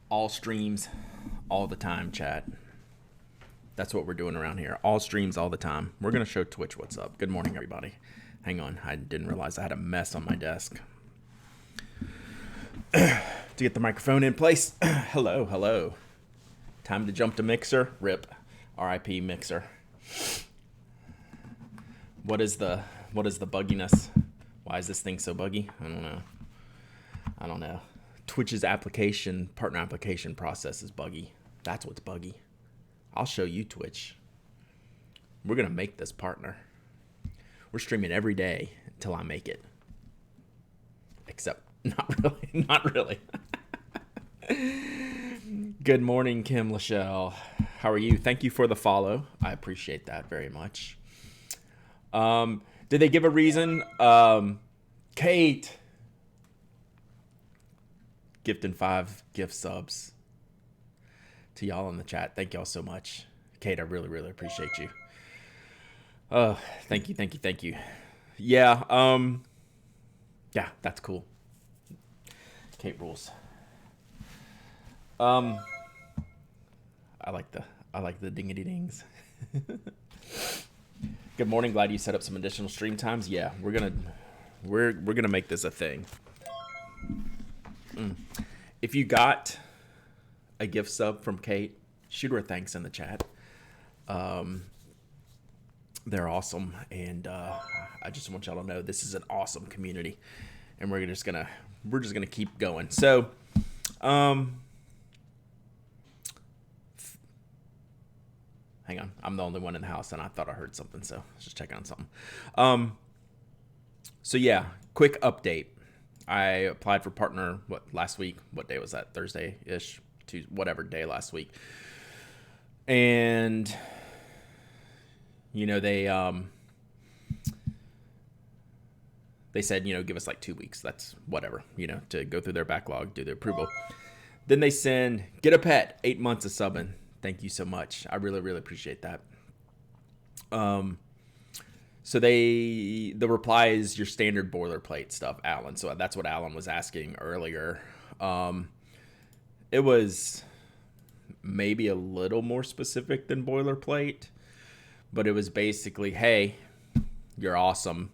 All streams, all the time, chat. That's what we're doing around here. All streams, all the time. We're going to show Twitch what's up. Good morning, everybody. Hang on. I didn't realize I had a mess on my desk. To get the microphone in place. Hello, hello. Time to jump to Mixer. RIP. RIP Mixer. What is the bugginess? Why is this thing so buggy? I don't know. Twitch's partner application process is buggy. That's what's buggy. I'll show you Twitch. We're going to make this partner. We're streaming every day until I make it. Except, not really. Good morning, Kim Lachelle. How are you? Thank you for the follow. I appreciate that very much. Did they give a reason? Kate. Gifting 5 gift subs to y'all in the chat. Thank y'all so much. Kate, I really, really appreciate you. Thank you. Yeah, yeah, that's cool. Kate rules. I like the dingity dings. Good morning. Glad you set up some additional stream times. Yeah, we're gonna make this a thing. If you got a gift sub from Kate, shoot her a thanks in the chat. They're awesome, and I just want y'all to know this is an awesome community, and we're just gonna keep going. So, hang on, I'm the only one in the house, and I thought I heard something, so let's just check on something. So yeah, quick update. I applied for partner last week. What day was that? Thursday-ish, Tuesday, whatever day last week. And they said, give us like 2 weeks. That's whatever, to go through their backlog, do their approval. Then they send, get a pet, 8 months of subbing. Thank you so much. I really, really appreciate that. So the reply is your standard boilerplate stuff, Alan. So that's what Alan was asking earlier. It was maybe a little more specific than boilerplate, but it was basically, hey, you're awesome.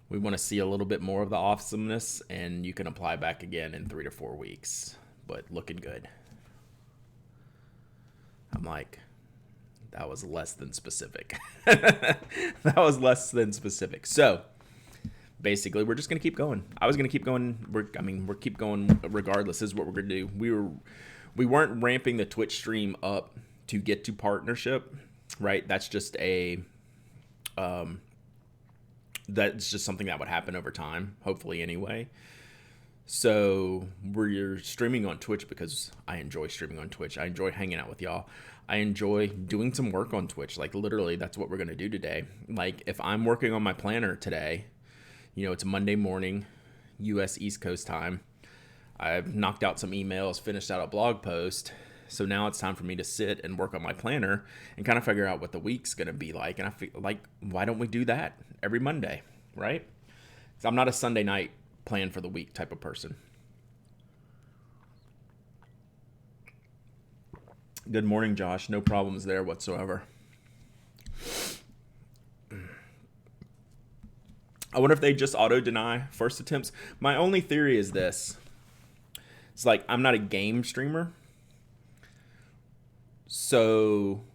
We want to see a little bit more of the awesomeness, and you can apply back again in 3 to 4 weeks, but looking good. I'm like, that was less than specific. That was less than specific. So basically, we're just going to keep going. I was going to keep going. We're keep going regardless. This is what we're going to do. We weren't ramping the Twitch stream up to get to partnership, right? That's just that's just something that would happen over time, hopefully anyway. So we're streaming on Twitch because I enjoy streaming on Twitch. I enjoy hanging out with y'all. I enjoy doing some work on Twitch. Like literally, that's what we're going to do today. Like if I'm working on my planner today, it's Monday morning, US East Coast time. I've knocked out some emails, finished out a blog post. So now it's time for me to sit and work on my planner and kind of figure out what the week's going to be like. And I feel like, why don't we do that every Monday, right? 'Cause I'm not a Sunday night plan for the week type of person. Good morning, Josh. No problems there whatsoever. I wonder if they just auto-deny first attempts. My only theory is this. It's like, I'm not a game streamer. So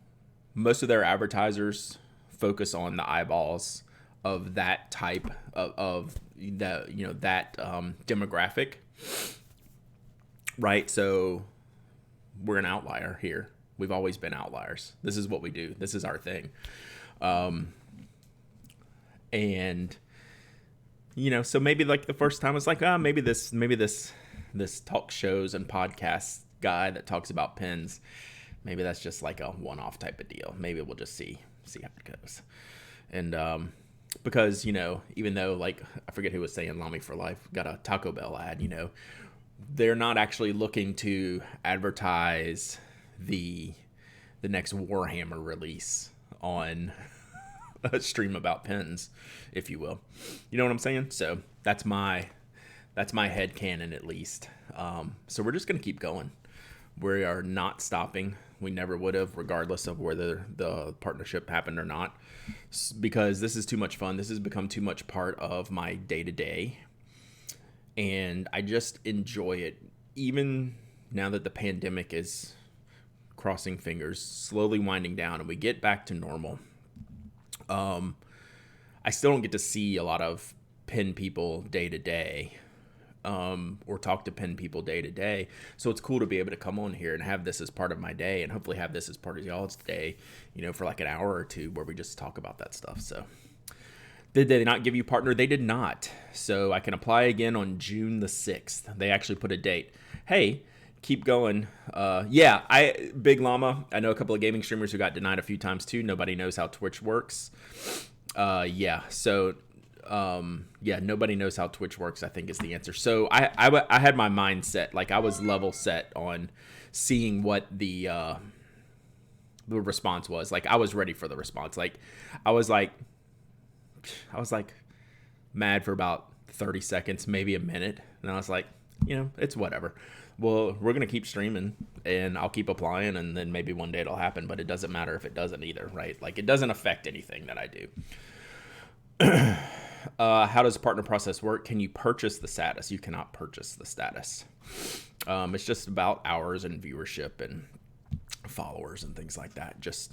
most of their advertisers focus on the eyeballs of that type of that demographic, right? So we're an outlier here. We've always been outliers. This is what we do. This is our thing. And so maybe like the first time it's like, maybe this talk shows and podcast guy that talks about pins, maybe that's just like a one-off type of deal. Maybe we'll just see how it goes. And because even though, like, I forget who was saying Lami for Life got a Taco Bell ad, they're not actually looking to advertise the next Warhammer release on a stream about pins, if you will. You know what I'm saying? So that's my headcanon at least. So we're just gonna keep going. We are not stopping. We never would have, regardless of whether the partnership happened or not, because this is too much fun. This has become too much part of my day to day, and I just enjoy it. Even now that the pandemic is, crossing fingers, slowly winding down, and we get back to normal. I still don't get to see a lot of pen people day to day, or talk to pen people day to day. So it's cool to be able to come on here and have this as part of my day, and hopefully have this as part of y'all's day, for like an hour or two where we just talk about that stuff. So did they not give you partner? They did not. So I can apply again on June the 6th. They actually put a date. Hey, keep going. Big Llama. I know a couple of gaming streamers who got denied a few times too. Nobody knows how Twitch works. Nobody knows how Twitch works, I think is the answer. So I had my mind set, like I was level set on seeing what the response was. Like I was ready for the response. Like I was like mad for about 30 seconds, maybe a minute. And I was like, it's whatever. Well, we're going to keep streaming and I'll keep applying, and then maybe one day it'll happen, but it doesn't matter if it doesn't either, right? Like it doesn't affect anything that I do. How does the partner process work? Can you purchase the status? You cannot purchase the status. It's just about hours and viewership and followers and things like that. Just,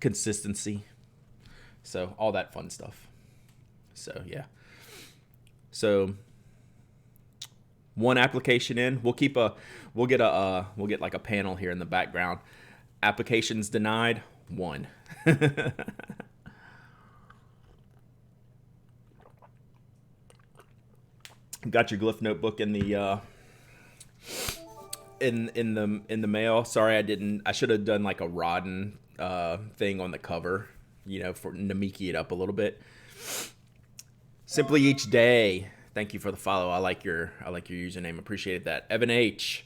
consistency. So all that fun stuff. So, yeah. So one application in, we'll get like a panel here in the background. Applications denied, 1. Got your glyph notebook in the in the mail. Sorry, I should have done like a Rodden thing on the cover, for Namiki it up a little bit. Simply each day. Thank you for the follow. I like your username. Appreciate that. Evan H,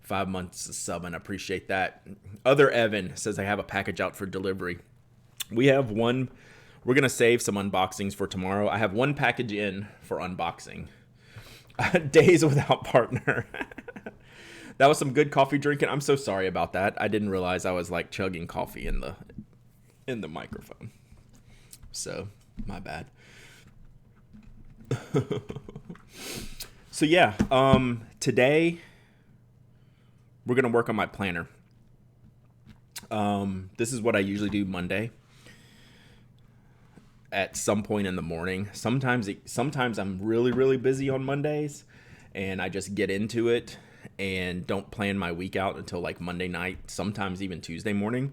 5 months of subbing. Appreciate that. Other Evan says I have a package out for delivery. We have one. We're gonna save some unboxings for tomorrow. I have one package in for unboxing. Days without partner. That was some good coffee drinking. I'm so sorry about that. I didn't realize I was like chugging coffee in the microphone. So my bad. So yeah, today we're gonna work on my planner. This is what I usually do Monday at some point in the morning. Sometimes I'm really, really busy on Mondays and I just get into it and don't plan my week out until like Monday night, sometimes even Tuesday morning.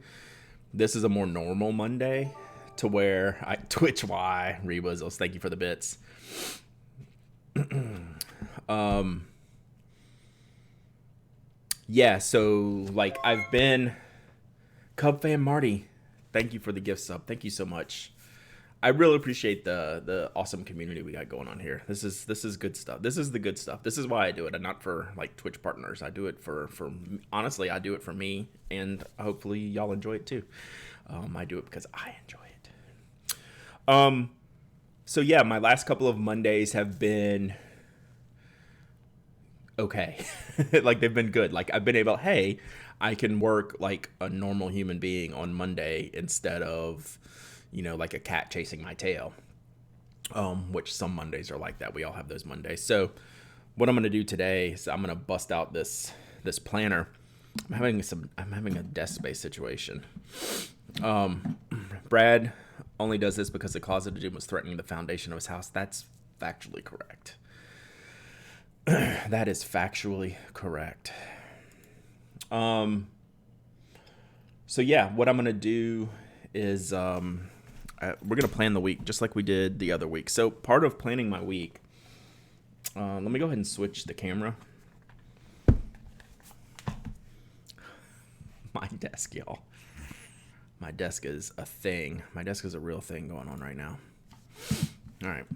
This is a more normal Monday to where Twitch Y, Rebuzzles, thank you for the bits. So like I've been Cub fan Marty, thank you for the gift sub. Thank you so much. I really appreciate the awesome community we got going on here. This is good stuff. This is the good stuff. This is why I do it, and not for like Twitch partners. I do it for honestly, I do it for me, and hopefully y'all enjoy it too. I do it because I enjoy it. So yeah, my last couple of Mondays have been okay. Like they've been good. Like I've been able, hey, I can work like a normal human being on Monday instead of, like a cat chasing my tail. Which some Mondays are like that. We all have those Mondays. So what I'm going to do today is I'm going to bust out this planner. I'm having a desk space situation. Brad only does this because the closeted dude was threatening the foundation of his house. That's factually correct. That is factually correct. So yeah, what I'm going to do is, we're going to plan the week just like we did the other week. So part of planning my week, let me go ahead and switch the camera. My desk, y'all. My desk is a thing. My desk is a real thing going on right now. All right.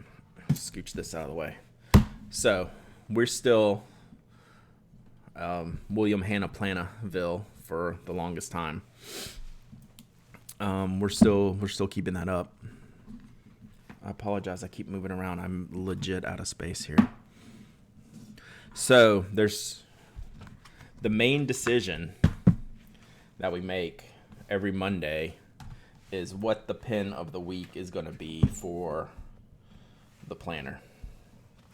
Scooch this out of the way. So we're still William Hanna Planaville for the longest time. We're still keeping that up. I apologize. I keep moving around. I'm legit out of space here. So there's the main decision that we make every Monday is what the pin of the week is going to be for the planner.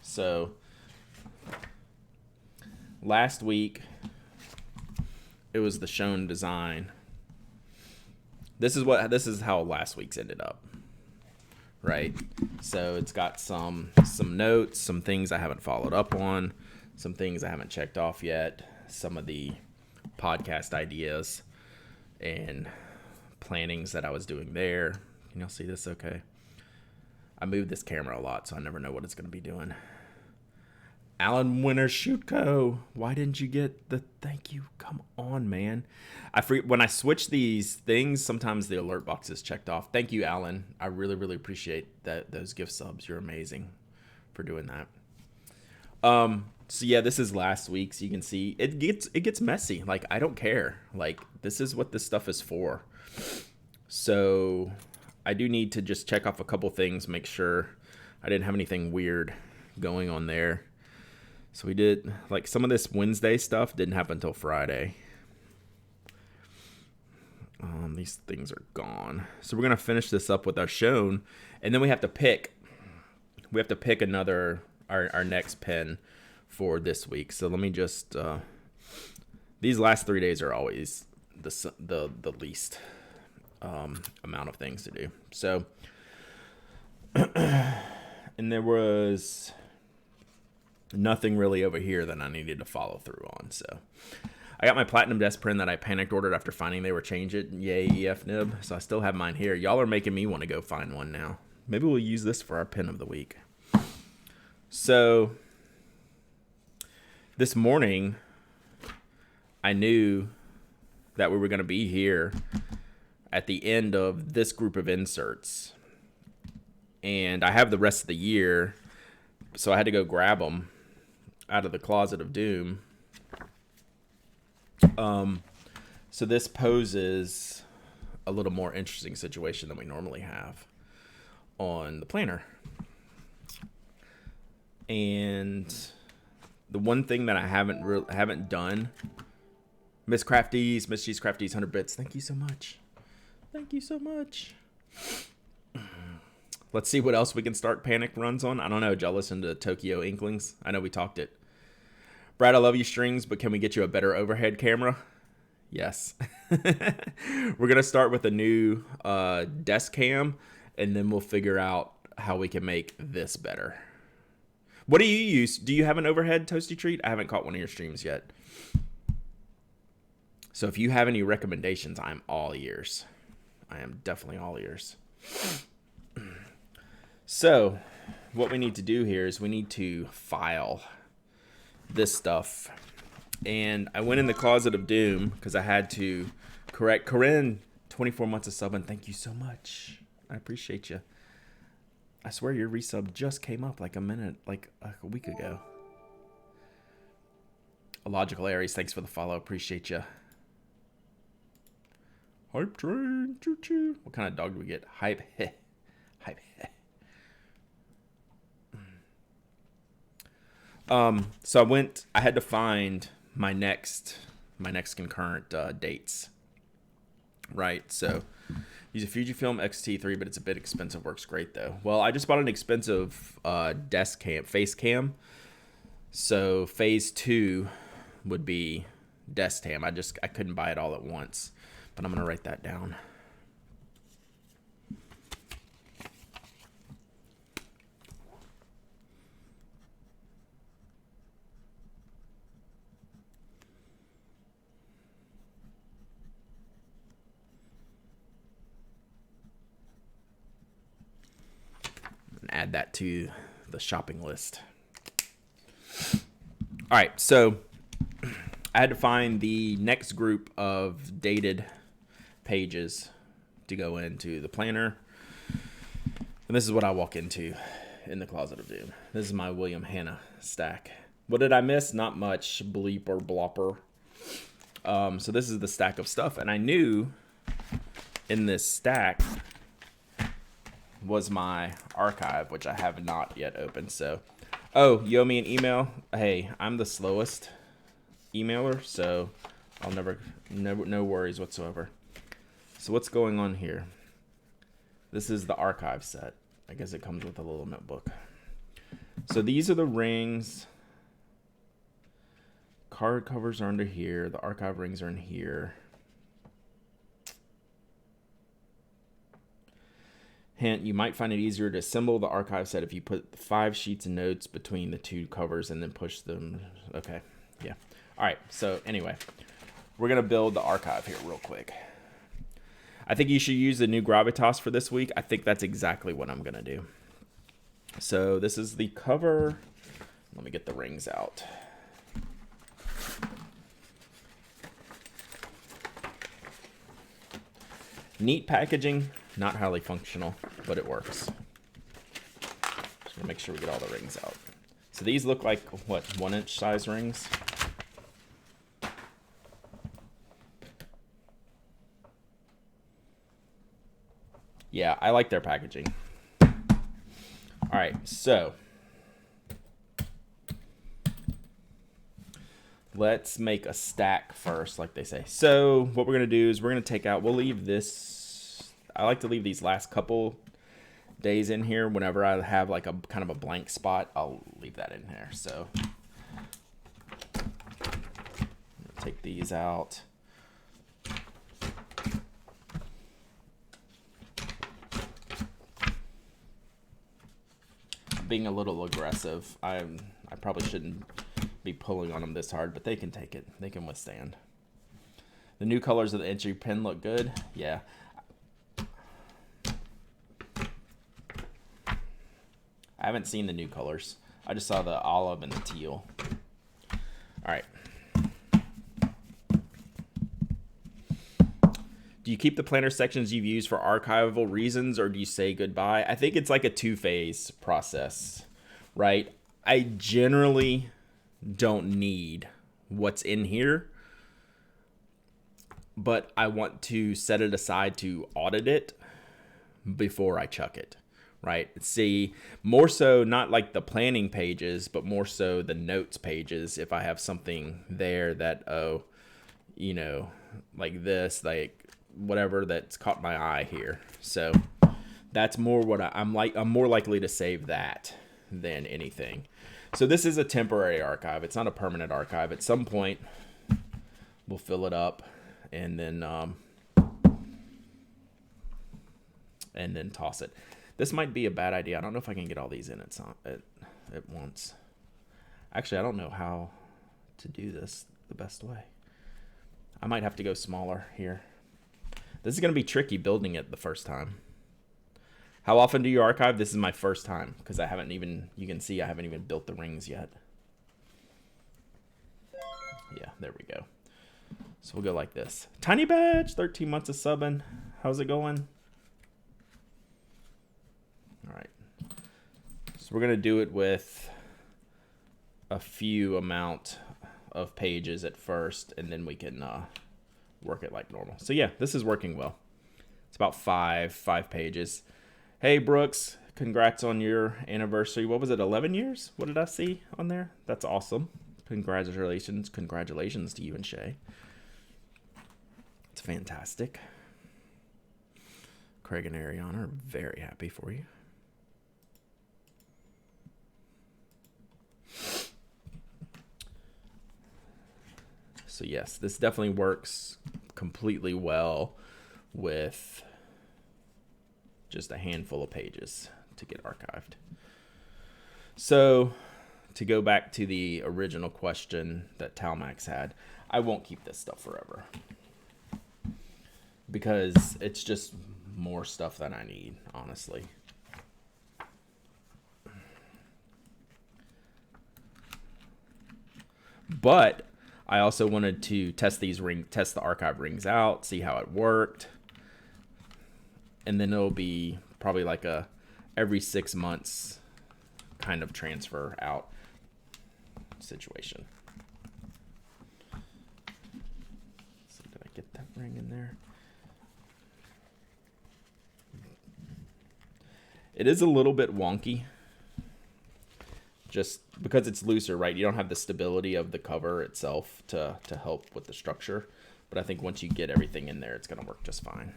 So last week it was the shown design. This is how last week's ended up. Right? So it's got some notes, some things I haven't followed up on, some things I haven't checked off yet, some of the podcast ideas and plannings that I was doing there. Can y'all see this okay? I moved this camera a lot, so I never know what it's going to be doing. Alan Winter Shootco, why didn't you get the thank you? Come on, man. When I switch these things, sometimes the alert box is checked off. Thank you, Alan. I really, really appreciate those gift subs. You're amazing for doing that. So yeah, this is last week, so you can see it gets messy. Like, I don't care. Like, this is what this stuff is for. So I do need to just check off a couple things, make sure I didn't have anything weird going on there. So we did, like, some of this Wednesday stuff didn't happen until Friday. These things are gone. So we're going to finish this up with our shown, and then we have to pick another, our next pen for this week. So let me just, these last 3 days are always the least amount of things to do. So, and there was nothing really over here that I needed to follow through on. So I got my platinum desk pen that I panicked ordered after finding they were changing. Yay, EF nib. So I still have mine here. Y'all are making me want to go find one now. Maybe we'll use this for our pen of the week. So this morning, I knew that we were going to be here at the end of this group of inserts. And I have the rest of the year, so I had to go grab them out of the closet of doom. So this poses a little more interesting situation than we normally have on the planner. And the one thing that I haven't done, Miss Cheese Crafties 100 bits. Thank you so much. Thank you so much. Let's see what else we can start panic runs on. I don't know. Did y'all listen to Tokyo Inklings? I know we talked it. Brad, I love you strings, but can we get you a better overhead camera? Yes. We're going to start with a new desk cam, and then we'll figure out how we can make this better. What do you use? Do you have an overhead toasty treat? I haven't caught one of your streams yet. So if you have any recommendations, I'm all ears. I am definitely all ears. So what we need to do here is we need to file this stuff. And I went in the closet of doom because I had to correct Corinne, 24 months of subbing. Thank you so much. I appreciate you. I swear your resub just came up like a week ago. Illogical Aries, thanks for the follow. Appreciate you. Hype train, choo choo. What kind of dog do we get? Hype, heh. Hype, heh. So I had to find my next concurrent dates. Right, so use a Fujifilm X-T3, but it's a bit expensive. Works great though. Well, I just bought an expensive desk cam, face cam. So phase 2 would be desk cam. I couldn't buy it all at once, but I'm gonna write that down. Add that to the shopping list. All right, so I had to find the next group of dated pages to go into the planner. And this is what I walk into in the closet of doom. This is my William Hanna stack. What did I miss? Not much. Bleep or blopper. So this is the stack of stuff. And I knew in this stack was my archive, which I have not yet opened. So Oh, you owe me an email? Hey, I'm the slowest emailer, so I'll never, no worries whatsoever. So what's going on here? This is the archive set. I guess it comes with a little notebook. So these are the rings. Card covers are under here. The archive rings are in here. Hint, you might find it easier to assemble the archive set if you put 5 sheets of notes between the 2 covers and then push them. Okay, yeah. All right, so anyway, we're going to build the archive here real quick. I think you should use the new Gravitas for this week. I think that's exactly what I'm going to do. So this is the cover. Let me get the rings out. Neat packaging, not highly functional, but it works. Just gonna make sure we get all the rings out. So these look like, what, 1-inch size rings? Yeah, I like their packaging. All right, so let's make a stack first, like they say. So what we're going to do is we're going to take out, we'll leave this, I like to leave these last couple days in here. Whenever I have like a kind of a blank spot, I'll leave that in there. So take these out. Being a little aggressive. I probably shouldn't be pulling on them this hard, but they can take it. They can withstand. The new colors of the entry pen look good. Yeah. I haven't seen the new colors. I just saw the olive and the teal. All right. Do you keep the planner sections you've used for archival reasons, or do you say goodbye? I think it's like a 2-phase process, right? I generally don't need what's in here, but I want to set it aside to audit it before I chuck it, right? See, more so not like the planning pages, but more so the notes pages. If I have something there that, oh, you know, like this, like whatever that's caught my eye here. So that's more what I'm more likely to save that than anything. So this is a temporary archive. It's not a permanent archive. At some point, we'll fill it up and then toss it. This might be a bad idea. I don't know if I can get all these in at once. Actually, I don't know how to do this the best way. I might have to go smaller here. This is going to be tricky building it the first time. How often do you archive? This is my first time because I haven't even, you can see I haven't even built the rings yet. Yeah, there we go. So we'll go like this. Tiny Badge, 13 months of subbing. How's it going? All right. So we're going to do it with a few amount of pages at first, and then we can work it like normal. So yeah, this is working well. It's about five pages. Hey, Brooks, congrats on your anniversary. What was it, 11 years? What did I see on there? That's awesome. Congratulations. Congratulations to you and Shay. It's fantastic. Craig and Ariana are very happy for you. So yes, this definitely works completely well with just a handful of pages to get archived. So to go back to the original question that Talmax had, I won't keep this stuff forever because it's just more stuff than I need, honestly. But I also wanted to test the archive rings out, see how it worked. And then it'll be probably like a every 6 months kind of transfer out situation. So did I get that ring in there? It is a little bit wonky. Just because it's looser, right? You don't have the stability of the cover itself to help with the structure. But I think once you get everything in there, it's going to work just fine.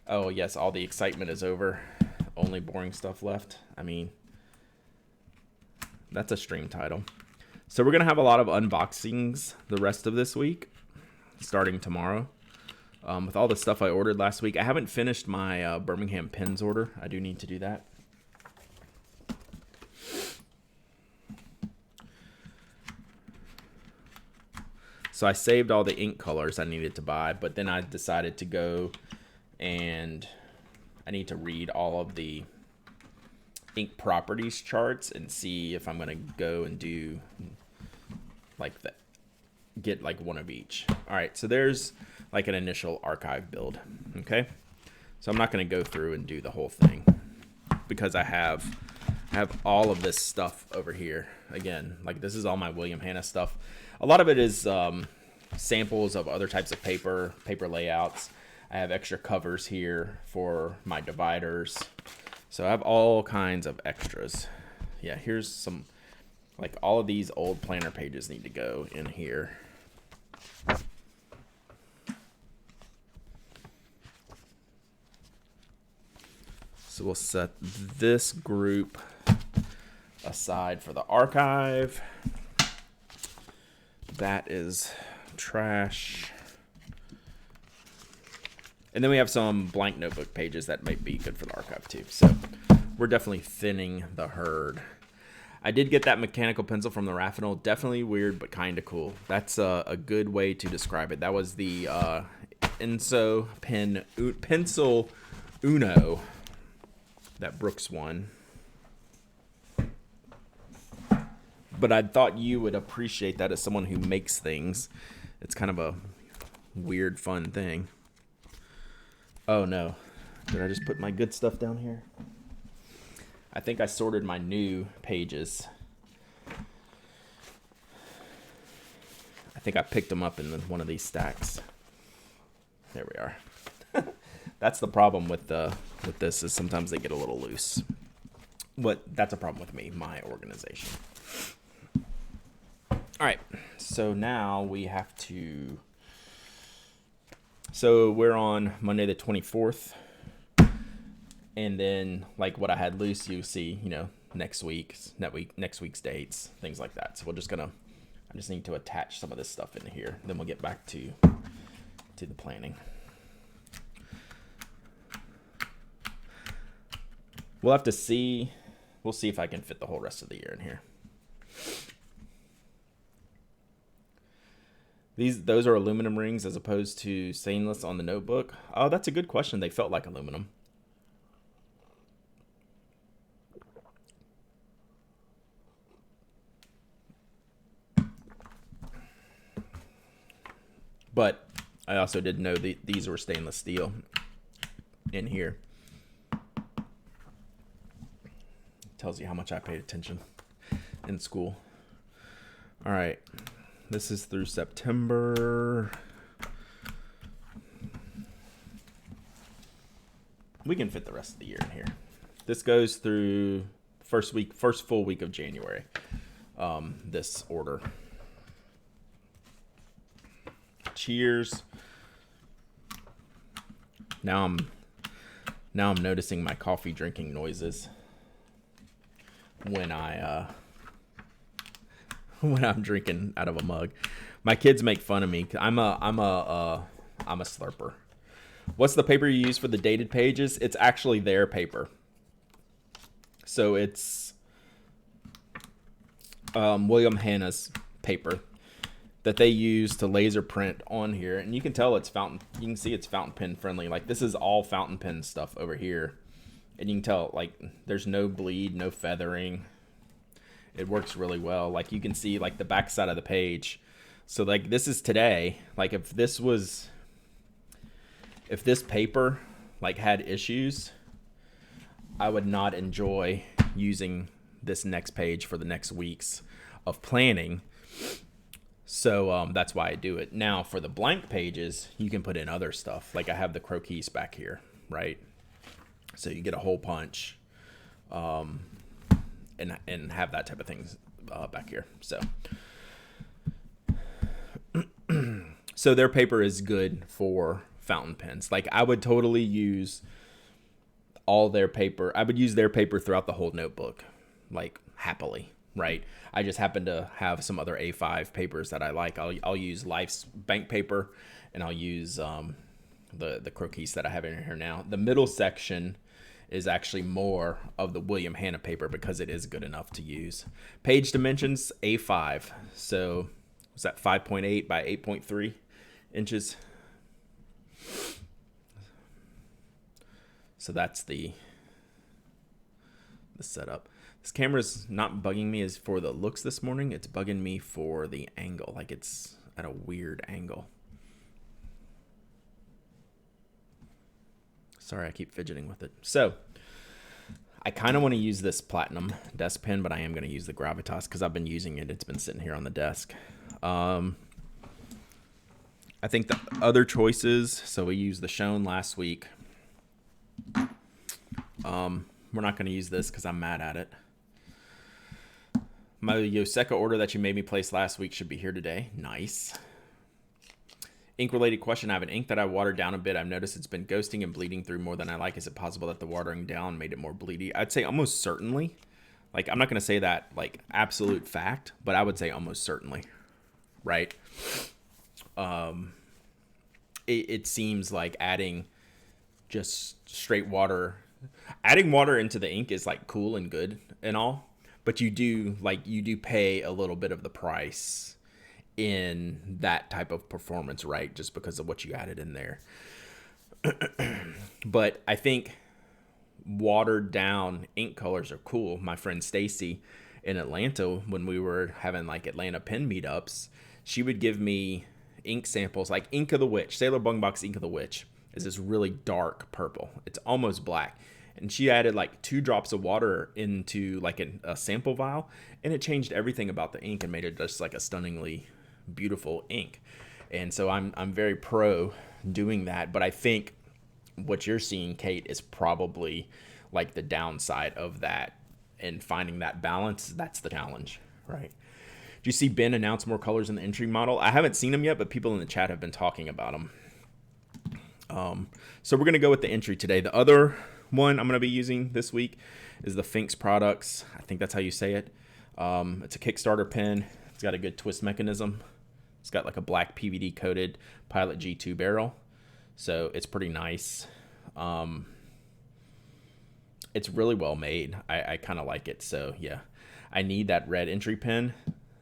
Oh, yes, all the excitement is over. Only boring stuff left. I mean, that's a stream title. So we're going to have a lot of unboxings the rest of this week, starting tomorrow. With all the stuff I ordered last week. I haven't finished my Birmingham pins order. I do need to do that. So I saved all the ink colors I needed to buy, but then I decided to go and I need to read all of the ink properties charts and see if I'm going to go and do like get like one of each. All right, so there's like an initial archive build. Okay, so I'm not going to go through and do the whole thing because I have all of this stuff over here. Again, like this is all my William Hanna stuff. A lot of it is samples of other types of paper layouts. I have extra covers here for my dividers. So I have all kinds of extras. Yeah, here's some, like all of these old planner pages need to go in here. So we'll set this group aside for the archive. That is trash. And then we have some blank notebook pages that might be good for the archive too. So we're definitely thinning the herd. I did get that mechanical pencil from the Raffinol. Definitely weird, but kind of cool. That's a good way to describe it. That was the Enso Pencil Uno that Brooks won. But I thought you would appreciate that as someone who makes things. It's kind of a weird, fun thing. Oh no, did I just put my good stuff down here? I think I sorted my new pages. I think I picked them up in one of these stacks. There we are. That's the problem with this is sometimes they get a little loose. That's a problem with me, my organization. All right, so now we have to. So we're on Monday the 24th, and then like what I had loose, you see, next week's dates, things like that. So I just need to attach some of this stuff into here. Then we'll get back to the planning. We'll have to see. We'll see if I can fit the whole rest of the year in here. Those are aluminum rings as opposed to stainless on the notebook. Oh, that's a good question. They felt like aluminum. But I also did know these were stainless steel in here. Tells you how much I paid attention in school. All right. This is through September. We can fit the rest of the year in here. This goes through first full week of January. This order. Cheers. Now I'm noticing my coffee drinking noises when I'm drinking out of a mug. My kids make fun of me. I'm a slurper. What's the paper you use for the dated pages? It's actually their paper. So it's William Hanna's paper that they use to laser print on here, and you can tell it's fountain. You can see it's fountain pen friendly. Like this is all fountain pen stuff over here, and you can tell like there's no bleed, no feathering. It works really well. Like you can see like the back side of the page. So like this is today. Like if this paper like had issues, I would not enjoy using this next page for the next weeks of planning. So that's why I do it. Now for the blank pages, you can put in other stuff. Like I have the croquis back here, right? So you get a hole punch, and have that type of things back here. So their paper is good for fountain pens. Like, I would totally use all their paper. I would use their paper throughout the whole notebook, like, happily, right? I just happen to have some other A5 papers that I like. I'll use Life's bank paper, and I'll use the Croquis that I have in here now. The middle section is actually more of the William Hanna paper because it is good enough to use. Page dimensions, A5. So was that 5.8 by 8.3 inches? So that's the setup. This camera's not bugging me as for the looks this morning. It's bugging me for the angle. Like, it's at a weird angle. Sorry, I keep fidgeting with it. So I kind of want to use this platinum desk pen, but I am going to use the Gravitas because I've been using it. It's been sitting here on the desk. I think the other choices, so we used the Shone last week. We're not going to use this because I'm mad at it. My Yoseka order that you made me place last week should be here today. Nice. Ink-related question. I have an ink that I watered down a bit. I've noticed it's been ghosting and bleeding through more than I like. Is it possible that the watering down made it more bleedy? I'd say almost certainly. Like, I'm not going to say that, like, absolute fact, but I would say almost certainly. Right? It seems like adding just straight water. Adding water into the ink is, like, cool and good and all. But you do pay a little bit of the price in that type of performance, right? Just because of what you added in there. But I think watered down ink colors are cool. My friend Stacy in Atlanta, when we were having like Atlanta pen meetups, she would give me ink samples, like Ink of the Witch. Sailor Bungbox Ink of the Witch is this really dark purple. It's almost black. And she added like 2 drops of water into like a sample vial, and it changed everything about the ink and made it just like a stunningly beautiful ink. And so I'm very pro doing that. But I think what you're seeing, Kate, is probably like the downside of that, and finding that balance. That's the challenge, right? Do you see Ben announce more colors in the entry model? I haven't seen them yet, but people in the chat have been talking about them. So we're going to go with the entry today. The other one I'm going to be using this week is the Finks Products. I think that's how you say it. It's a Kickstarter pen. It's got a good twist mechanism. It's got like a black PVD coated Pilot G2 barrel. So it's pretty nice. It's really well made. I kind of like it. So yeah, I need that red entry pen.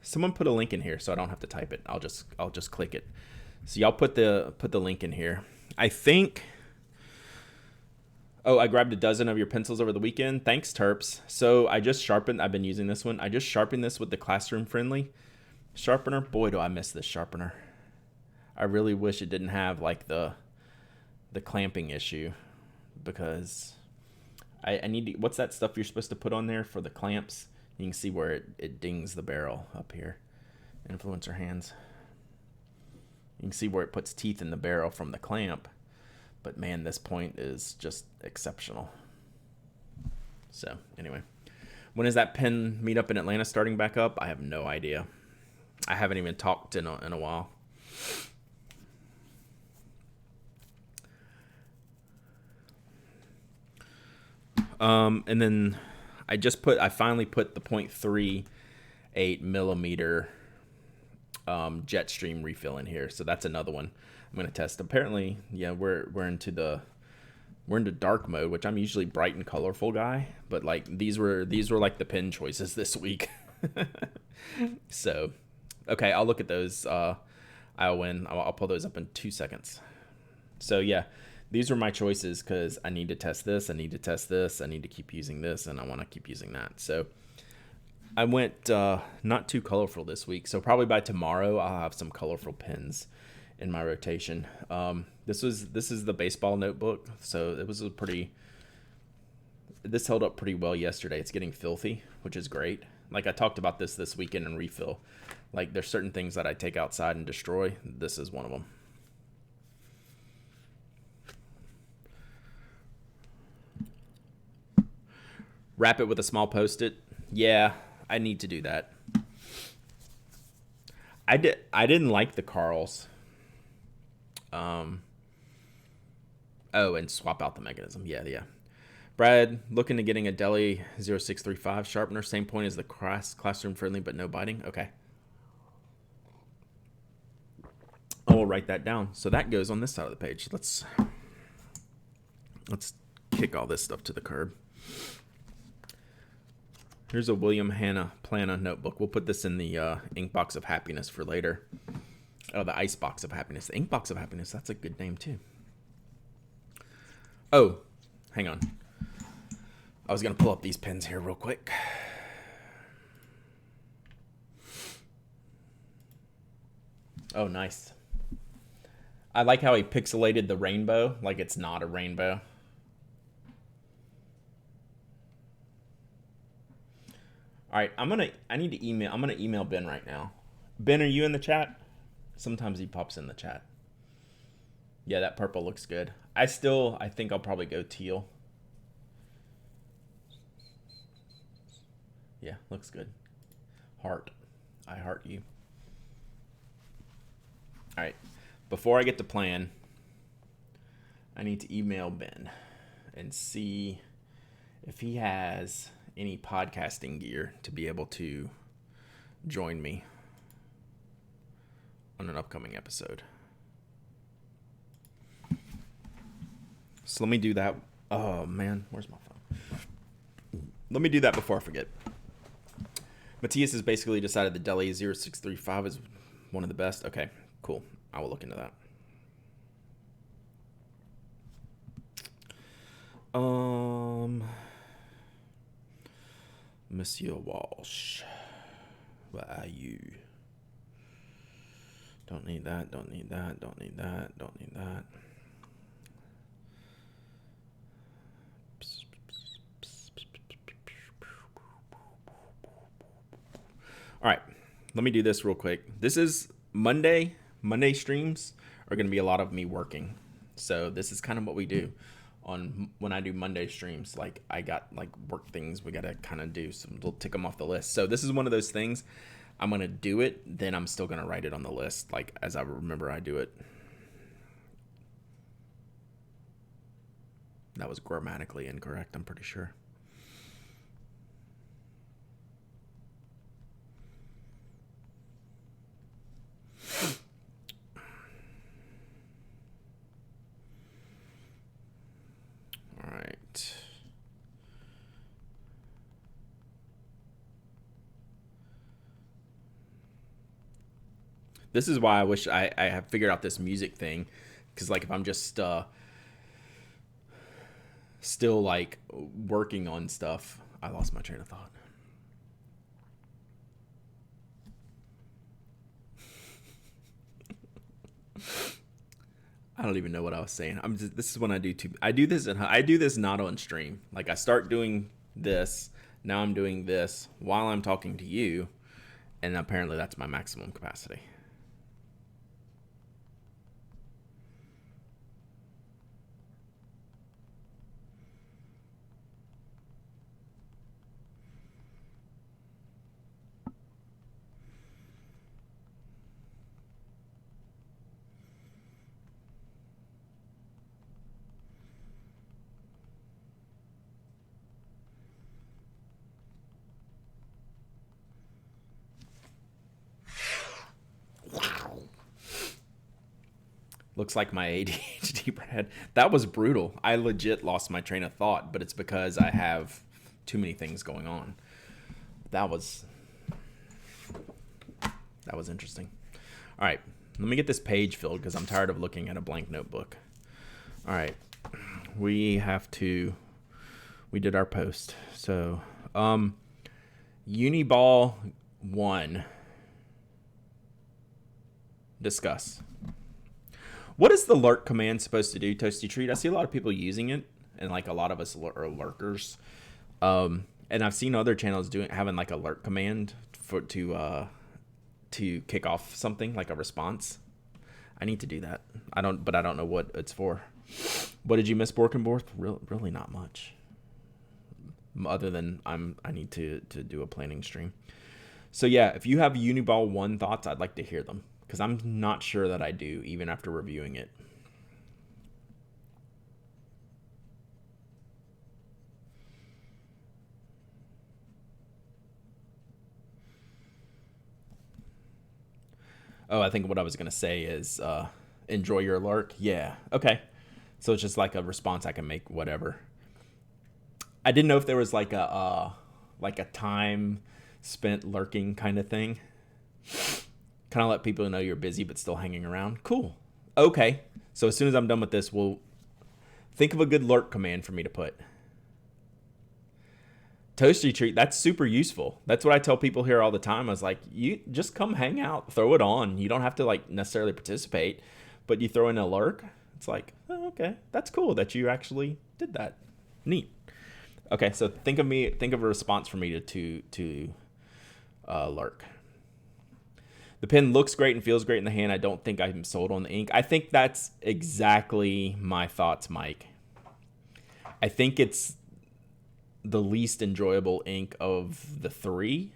Someone put a link in here so I don't have to type it. I'll just click it. So y'all put the link in here. I think. Oh, I grabbed a dozen of your pencils over the weekend. Thanks, Terps. So I just sharpened. I've been using this one. I just sharpened this with the Classroom Friendly sharpener. Boy, do I miss this sharpener. I really wish it didn't have like the clamping issue, because I need to, what's that stuff you're supposed to put on there for the clamps? You can see where it dings the barrel up here. Influencer hands. You can see where it puts teeth in the barrel from the clamp. But man, this point is just exceptional. So anyway, when is that pen meetup in Atlanta starting back up? I have no idea. I haven't even talked in a while. And then I finally put the 0.38 millimeter Jetstream refill in here. So that's another one I'm going to test. Apparently, yeah, we're into dark mode, which I'm usually bright and colorful guy, but like these were like the pen choices this week. So, okay, I'll look at those. I'll pull those up in 2 seconds. So yeah, these were my choices because I need to test this. I need to test this. I need to keep using this, and I want to keep using that. So I went not too colorful this week. So probably by tomorrow I'll have some colorful pens in my rotation. This is the baseball notebook. So this held up pretty well yesterday. It's getting filthy, which is great. Like I talked about this weekend in refill. Like there's certain things that I take outside and destroy. This is one of them. Wrap it with a small Post-it. Yeah, I need to do that. I didn't like the Carls. Oh, and swap out the mechanism. Yeah. Brad, looking to getting a Deli 0635 sharpener. Same point as the classroom friendly, but no biting. Okay. I will write that down. So that goes on this side of the page. Let's kick all this stuff to the curb. Here's a William Hanna Plana notebook. We'll put this in the ink box of happiness for later. Oh, the ice box of happiness. The ink box of happiness. That's a good name too. Oh, hang on. I was going to pull up these pens here real quick. Oh, nice. I like how he pixelated the rainbow like it's not a rainbow. All right, I'm going to email Ben right now. Ben, are you in the chat? Sometimes he pops in the chat. Yeah, that purple looks good. I think I'll probably go teal. Yeah, looks good. Heart. I heart you. All right. Before I get to plan, I need to email Ben and see if he has any podcasting gear to be able to join me on an upcoming episode. So let me do that. Oh, man. Where's my phone? Let me do that before I forget. Matthias has basically decided the Deli 0635 is one of the best. Okay, cool. I will look into that. Monsieur Walsh. Where are you? Don't need that. Don't need that. Don't need that. Don't need that. All right, let me do this real quick. This is Monday. Monday streams are going to be a lot of me working. So this is kind of what we do on when I do Monday streams. Like I got like work things we got to kind of do. So we'll tick them off the list. So this is one of those things. I'm going to do it. Then I'm still going to write it on the list. Like as I remember I do it. That was grammatically incorrect, I'm pretty sure. All right. This is why I wish I have figured out this music thing. Because like if I'm just still like working on stuff, I lost my train of thought. I don't even know what I was saying. This is when I do I do this not on stream. Like I start doing this, now I'm doing this while I'm talking to you, and apparently that's my maximum capacity. Looks like my ADHD, Brad. That was brutal. I legit lost my train of thought, but it's because I have too many things going on. That was interesting. All right, let me get this page filled because I'm tired of looking at a blank notebook. All right, we did our post. So, Uniball 1. Discuss. What is the lurk command supposed to do, Toasty Treat? I see a lot of people using it, and like a lot of us are lurkers. And I've seen other channels having like a lurk command to kick off something like a response. I need to do that. I don't know what it's for. What did you miss, Borkenborth? Really not much. other than I need to do a planning stream. So yeah, if you have Uniball 1 thoughts, I'd like to hear them because I'm not sure that I do even after reviewing it. Oh, I think what I was going to say is enjoy your lurk. Yeah. Okay. So it's just like a response I can make, whatever. I didn't know if there was like a time spent lurking kind of thing. Kind of let people know you're busy but still hanging around. Cool. Okay. So as soon as I'm done with this, we'll think of a good lurk command for me to put. Toasty treat, that's super useful. That's what I tell people here all the time. I was like, you just come hang out, throw it on. You don't have to like necessarily participate, but you throw in a lurk. It's like, oh, okay, that's cool that you actually did that. Neat. Okay, so think of a response for me to lurk. The pen looks great and feels great in the hand. I don't think I'm sold on the ink. I think that's exactly my thoughts, Mike. I think it's the least enjoyable ink of the three.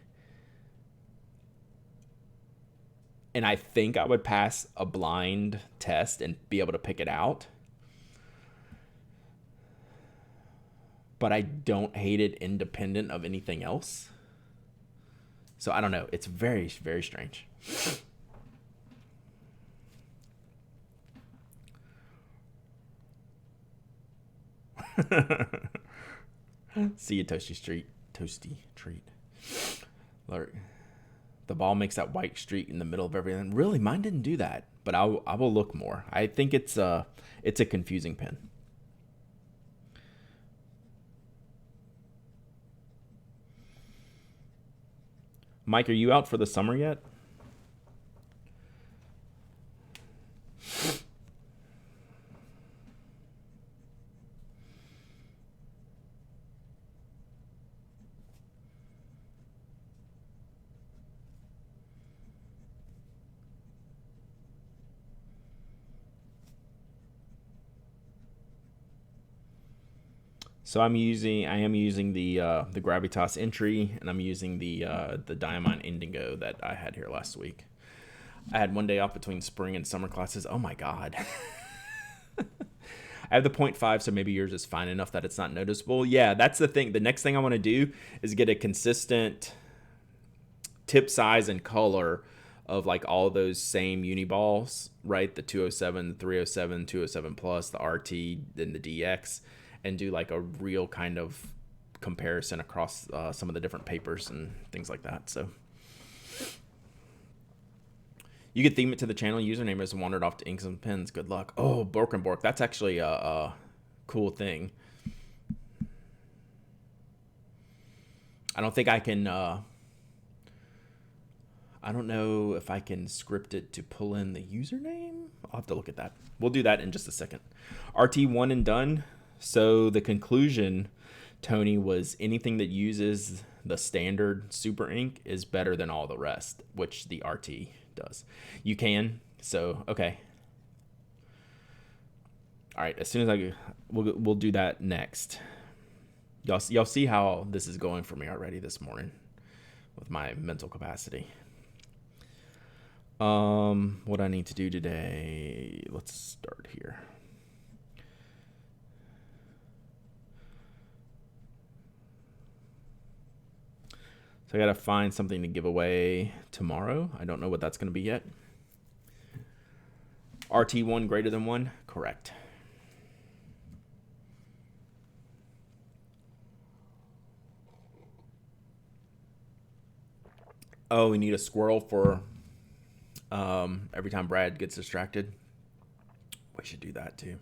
And I think I would pass a blind test and be able to pick it out. But I don't hate it independent of anything else. So I don't know. It's very, very strange. See you, Toasty treat. Lurk. The ball makes that white streak in the middle of everything. Really, mine didn't do that, but I will look more. I think it's a confusing pen. Mike, are you out for the summer yet? So I am using the Gravitas entry, and I'm using the Diamond Indigo that I had here last week. I had one day off between spring and summer classes. Oh my god. I have the 0.5, so maybe yours is fine enough that it's not noticeable. Yeah, that's the thing. The next thing I want to do is get a consistent tip size and color of like all those same uni balls, right? The 207, the 307, 207 plus, the RT, then the DX, and do like a real kind of comparison across some of the different papers and things like that. So you could theme it to the channel username as wandered off to inks and pens. Good luck. Oh, Borkenbork, that's actually a cool thing. I don't think I can. I don't know if I can script it to pull in the username. I'll have to look at that. We'll do that in just a second. RT one and done. So the conclusion, Tony, was anything that uses the standard super ink is better than all the rest, which the RT does. You can. So, okay. All right. As soon as we'll do that next. Y'all see how this is going for me already this morning with my mental capacity. What I need to do today. Let's start here. So I gotta find something to give away tomorrow. I don't know what that's gonna be yet. RT1 greater than 1? Correct. Oh, we need a squirrel for every time Brad gets distracted. We should do that too.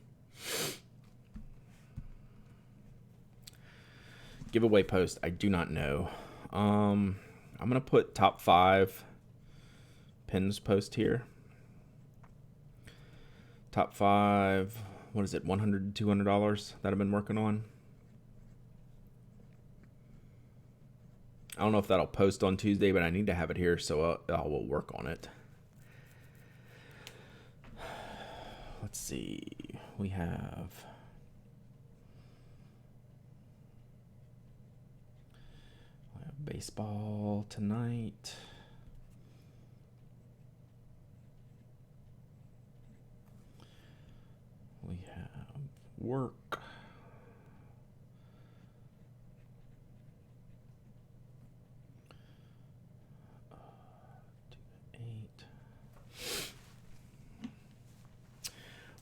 Giveaway post, I do not know. I'm gonna put top 5 pins post here. Top 5, what is it, $100, $200 that I've been working on. I don't know if that'll post on Tuesday, but I need to have it here, so I will work on it. Let's see. We have Baseball tonight. We have work.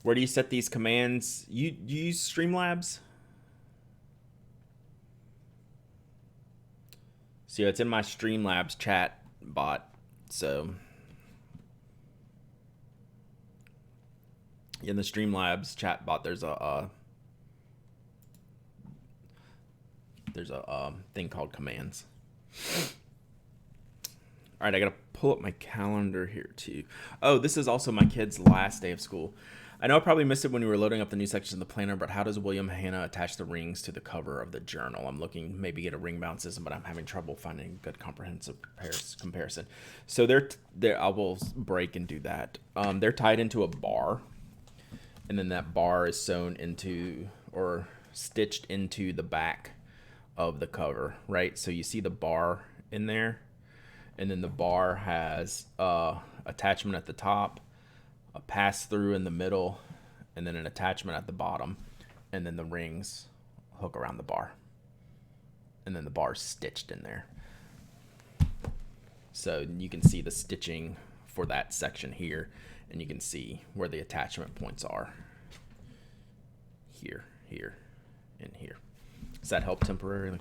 Where do you set these commands? You use Streamlabs? So yeah, it's in my Streamlabs chat bot. So in the Streamlabs chat bot, there's a thing called commands. All right, I gotta pull up my calendar here too. Oh, this is also my kid's last day of school. I know I probably missed it when we were loading up the new sections of the planner, but how does William Hanna attach the rings to the cover of the journal? I'm looking maybe get a ring bound system, but I'm having trouble finding a good comprehensive comparison. So they're I will break and do that. They're tied into a bar, and then that bar is sewn into or stitched into the back of the cover, right? So you see the bar in there, and then the bar has attachment at the top, a pass through in the middle, and then an attachment at the bottom, and then the rings hook around the bar, and then the bar's stitched in there. So you can see the stitching for that section here, and you can see where the attachment points are. Here, here, and here. Does that help temporarily?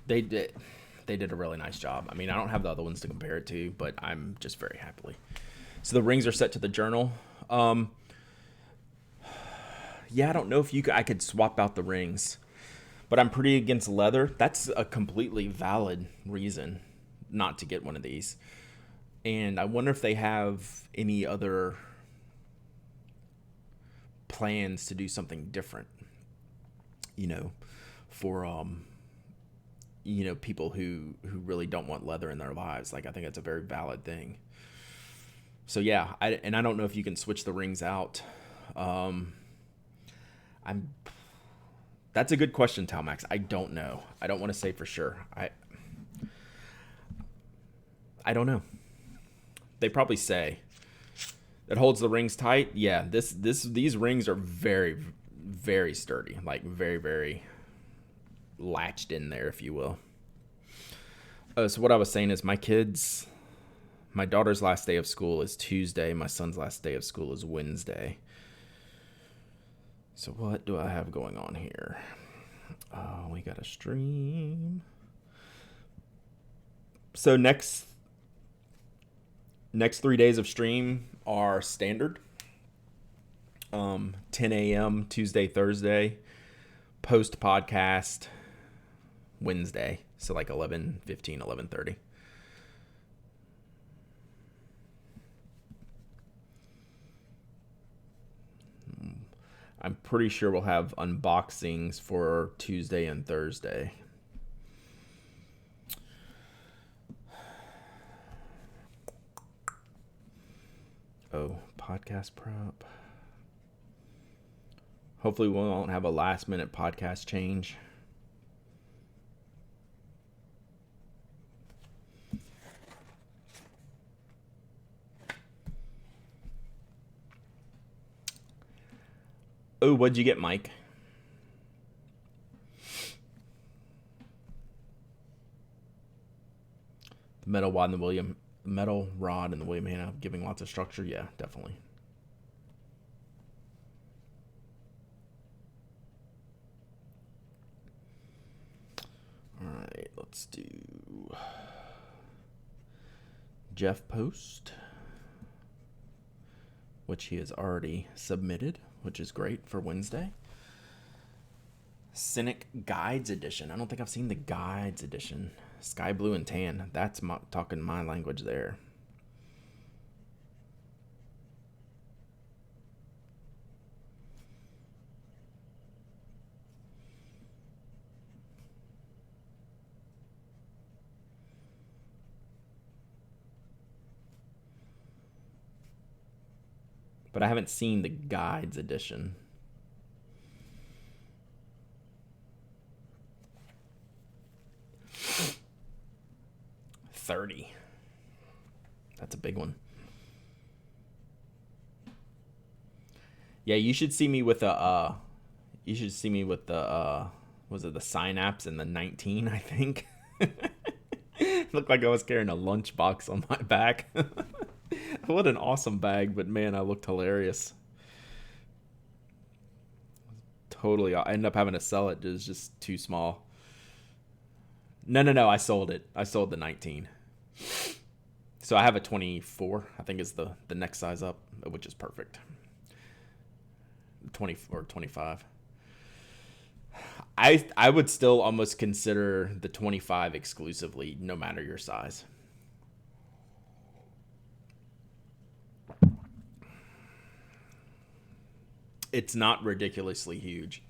They did a really nice job. I mean, I don't have the other ones to compare it to, but I'm just very happily. So the rings are set to the journal. Yeah, I don't know if I could swap out the rings, but I'm pretty against leather. That's a completely valid reason not to get one of these. And I wonder if they have any other plans to do something different, for people who really don't want leather in their lives. Like, I think that's a very valid thing. So yeah, I don't know if you can switch the rings out. That's a good question, Talmax. I don't know. I don't want to say for sure. I don't know. They probably say it holds the rings tight. Yeah, these rings are very, very sturdy, like very, very latched in there, if you will. So what I was saying is my daughter's last day of school is Tuesday. My son's last day of school is Wednesday. So what do I have going on here? Oh, we got a stream. So next 3 days of stream are standard. 10 a.m. Tuesday, Thursday. Post podcast Wednesday. So like 11:15, 11:30. I'm pretty sure we'll have unboxings for Tuesday and Thursday. Oh, podcast prep. Hopefully we won't have a last minute podcast change. Oh, what'd you get, Mike? The metal rod and the William Hanna giving lots of structure. Yeah, definitely. All right, let's do Jeff Post, which he has already submitted, which is great for Wednesday. Cynic Guides Edition. I don't think I've seen the Guides Edition. Sky blue and tan. That's talking my language there. But I haven't seen the Guides Edition. 30. That's a big one. Yeah, you should see me with was it the Synapse and the 19, I think. Looked like I was carrying a lunchbox on my back. What an awesome bag, but man, I looked hilarious. Totally, I ended up having to sell it. It was just too small. No, I sold it. I sold the 19. So I have a 24, I think is the next size up, which is perfect. 20 or 25. I would still almost consider the 25 exclusively, no matter your size. It's not ridiculously huge.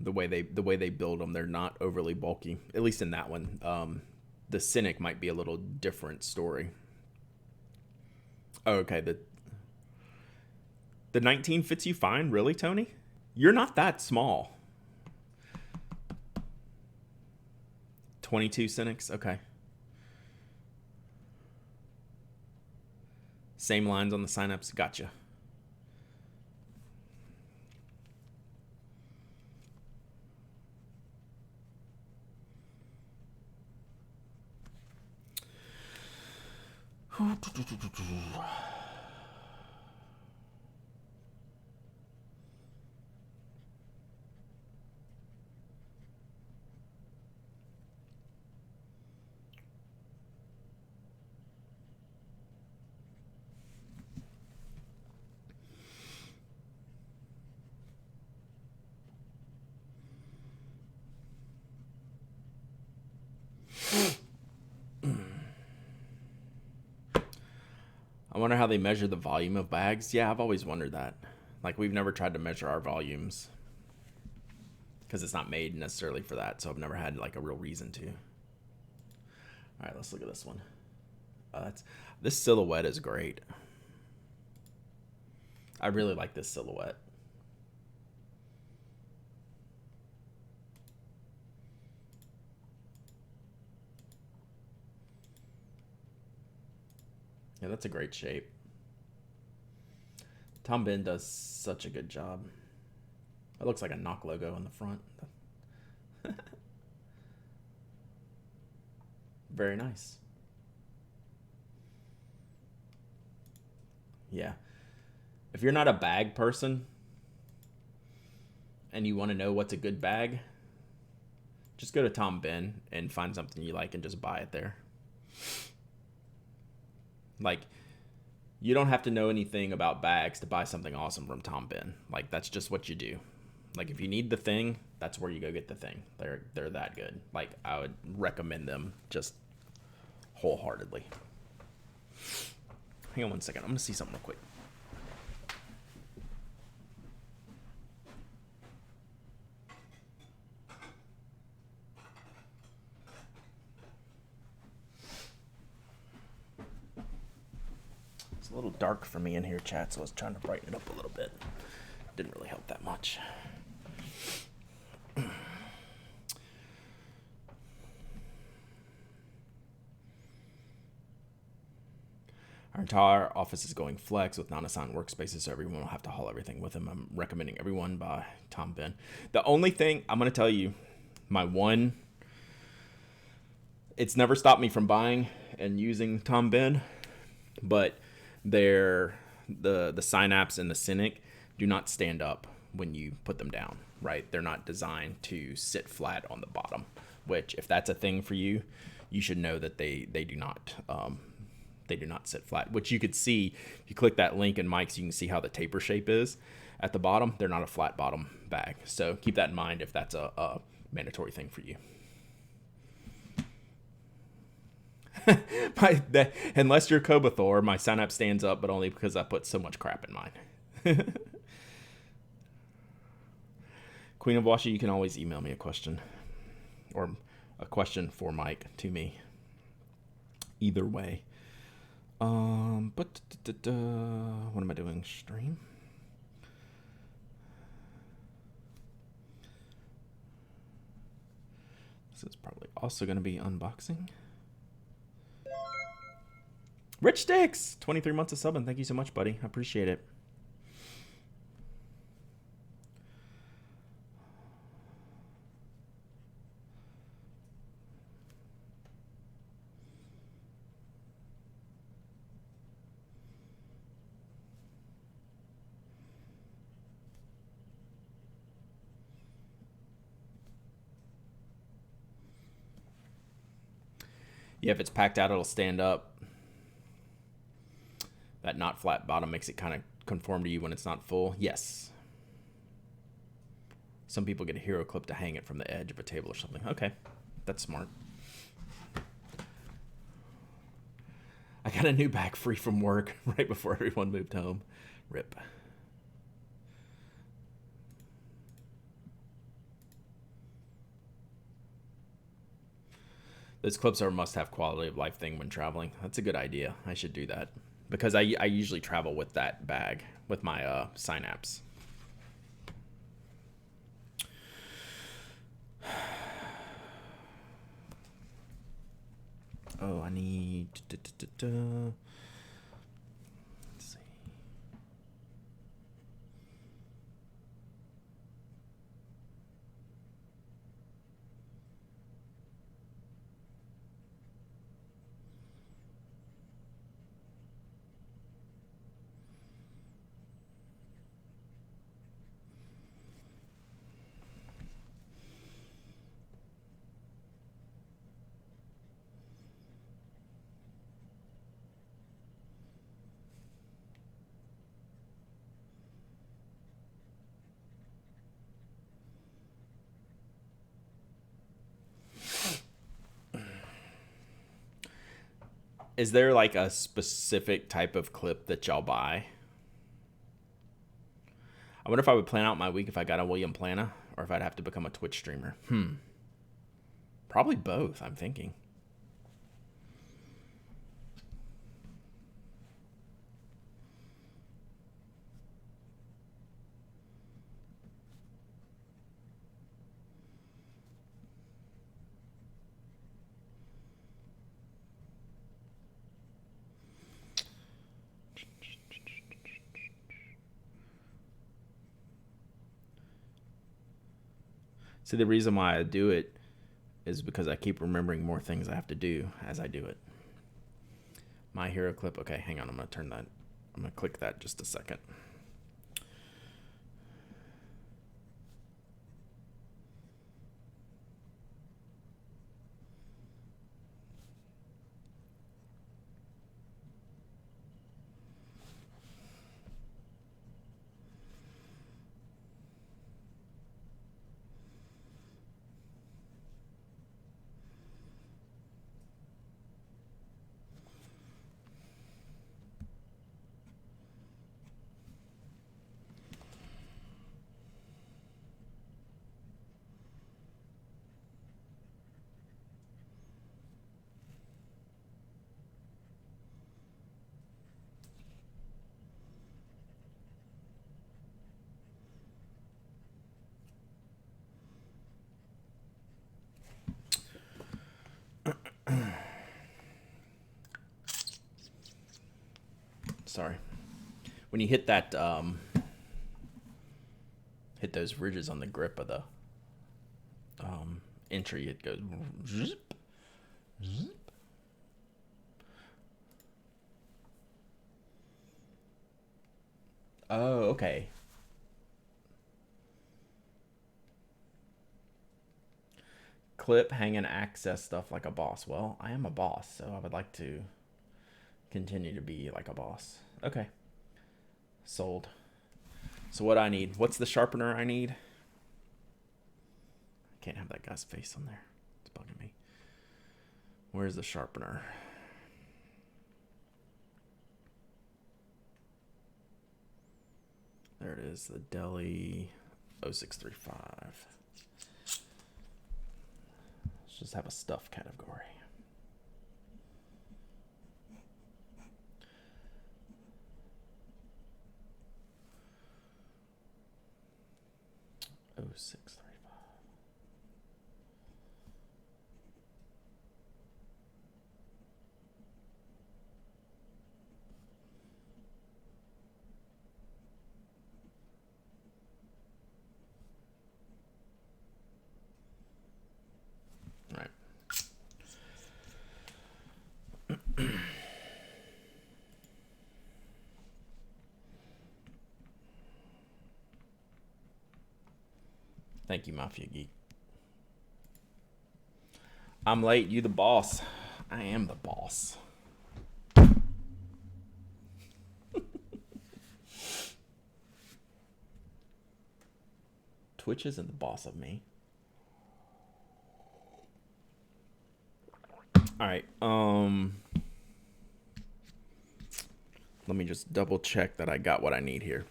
The way they build them, they're not overly bulky. At least in that one. The Cynic might be a little different story. Oh, okay, the 19 fits you fine, really, Tony? You're not that small. 22 Cynics, okay. Same lines on the Synapse, gotcha. I wonder how they measure the volume of bags. Yeah, I've always wondered that. Like, we've never tried to measure our volumes because it's not made necessarily for that, so I've never had like a real reason to. All right, let's look at this one. This silhouette is great. I really like this silhouette. Yeah, that's a great shape. Tom Ben does such a good job. It looks like a knock logo on the front. Very nice. Yeah. If you're not a bag person and you want to know what's a good bag, just go to Tom Ben and find something you like and just buy it there. Like, you don't have to know anything about bags to buy something awesome from Tom Ben. Like, that's just what you do. Like, if you need the thing, that's where you go get the thing. They're that good. Like, I would recommend them just wholeheartedly. Hang on one second. I'm going to see something real quick. It's a little dark for me in here, chat, so I was trying to brighten it up a little bit. Didn't really help that much. Our entire office is going flex with non-assigned workspaces, so everyone will have to haul everything with them. I'm recommending Everyone by Tom Ben. The only thing I'm going to tell you, it's never stopped me from buying and using Tom Ben, but the Synapse and the Cynic do not stand up when you put them down, right? They're not designed to sit flat on the bottom, which if that's a thing for you, you should know that they do not. They do not sit flat, which you could see if you click that link in Mike's, you can see how the taper shape is at the bottom. They're not a flat bottom bag. So keep that in mind if that's a mandatory thing for you. Unless you're Kobathor, my Synapse stands up, but only because I put so much crap in mine. Queen of Washi, you can always email me a question or a question for Mike to me. Either way. What am I doing? Stream? This is probably also going to be unboxing. Rich Sticks, 23 months of subbing. Thank you so much, buddy. I appreciate it. Yeah, if it's packed out, it'll stand up. That not flat bottom makes it kind of conform to you when it's not full. Yes. Some people get a hero clip to hang it from the edge of a table or something. Okay, that's smart. I got a new bag free from work right before everyone moved home. Rip. Those clips are a must-have quality of life thing when traveling. That's a good idea. I should do that. Because I usually travel with that bag, with my Synapse. Oh, I need... Let's see. Is there like a specific type of clip that y'all buy? I wonder if I would plan out my week if I got a William Plana or if I'd have to become a Twitch streamer. Probably both, I'm thinking. See, the reason why I do it is because I keep remembering more things I have to do as I do it. My hero clip. Okay, hang on. I'm going to turn that. I'm going to click that just a second. Sorry. When you hit that, hit those ridges on the grip of the entry, it goes zip, zip. Oh, okay. Clip, hang, and access stuff like a boss. Well, I am a boss, so I would like to continue to be like a boss. Okay. Sold. So what I need? What's the sharpener I need? I can't have that guy's face on there. It's bugging me. Where's the sharpener? There it is. The Deli 0635. Let's just have a stuff category. Oh, 0635. Thank you, Mafia Geek. I'm late. You the boss. I am the boss. Twitch isn't the boss of me. All right. Let me just double check that I got what I need here.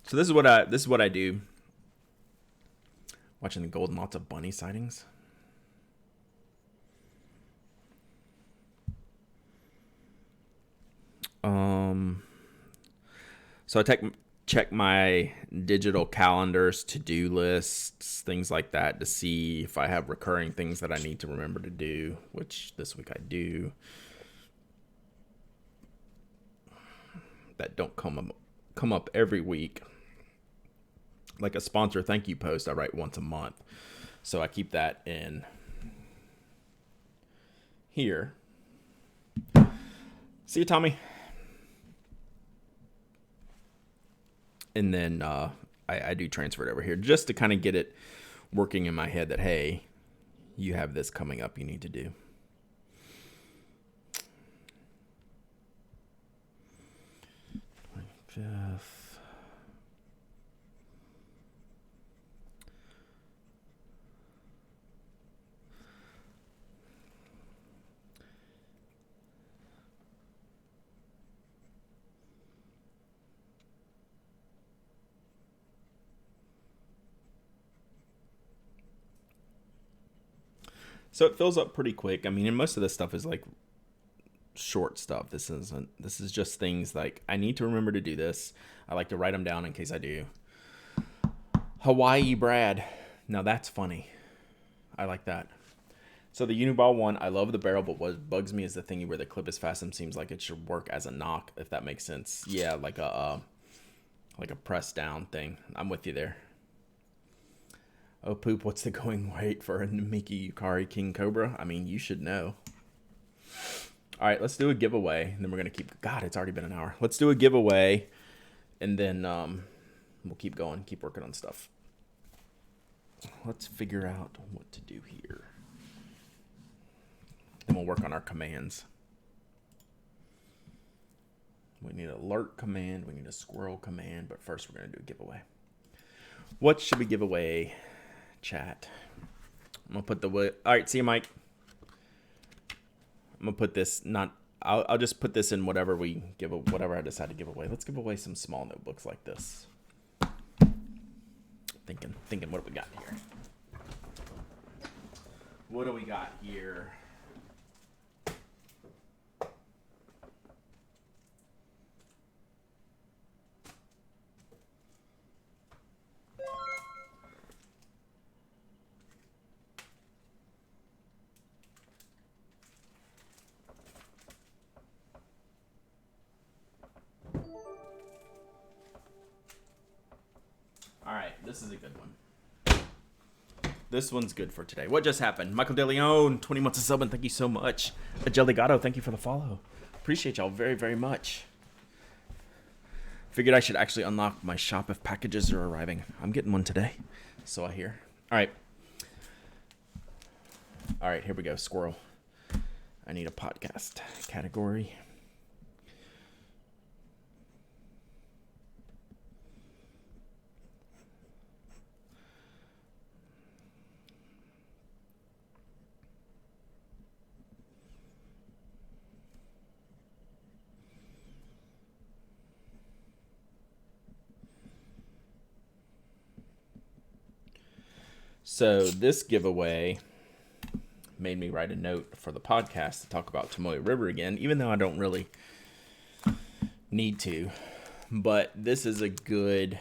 So this is what I do. Watching the golden lots of bunny sightings. So I check my digital calendars, to-do lists, things like that to see if I have recurring things that I need to remember to do, which this week I do. That don't come up every week. Like a sponsor thank you post I write once a month. So I keep that in here. See you, Tommy. And then I do transfer it over here just to kind of get it working in my head that, hey, you have this coming up you need to do. Fifth. So it fills up pretty quick. I mean, and most of this stuff is like short stuff. This is just things like I need to remember to do this. I like to write them down in case I do. Hawaii Brad. Now that's funny. I like that. So the Uniball one, I love the barrel, but what bugs me is the thingy where the clip is fastened. Seems like it should work as a knock, if that makes sense. Yeah, like a press down thing. I'm with you there. Oh, poop, what's the going rate for a Namiki Yukari King Cobra? I mean, you should know. All right, let's do a giveaway, and then we're going to keep... God, it's already been an hour. Let's do a giveaway, and then we'll keep going, keep working on stuff. Let's figure out what to do here. Then we'll work on our commands. We need an alert command. We need a squirrel command, but first we're going to do a giveaway. What should we give away? Chat. I'm gonna put the all right. See you, Mike. I'm gonna put this. I'll just put this in whatever we give. Whatever I decide to give away. Let's give away some small notebooks like this. Thinking. What do we got here? What do we got here? This is a good one. This one's good for today. What just happened? Michael De Leon, 20 months of subbing. Thank you so much. Jelligato, thank you for the follow. Appreciate y'all very, very much. Figured I should actually unlock my shop if packages are arriving. I'm getting one today, so I hear. All right. All right, here we go. Squirrel. I need a podcast category. So this giveaway made me write a note for the podcast to talk about Tomoe River again, even though I don't really need to. But this is a good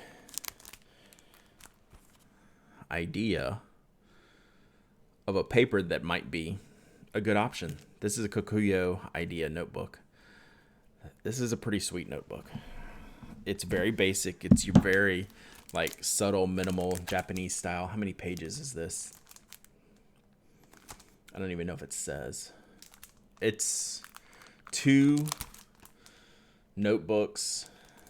idea of a paper that might be a good option. This is a Kokuyo idea notebook. This is a pretty sweet notebook. It's very basic. It's your very like subtle, minimal Japanese style. How many pages is this? I don't even know if it says. It's 2 notebooks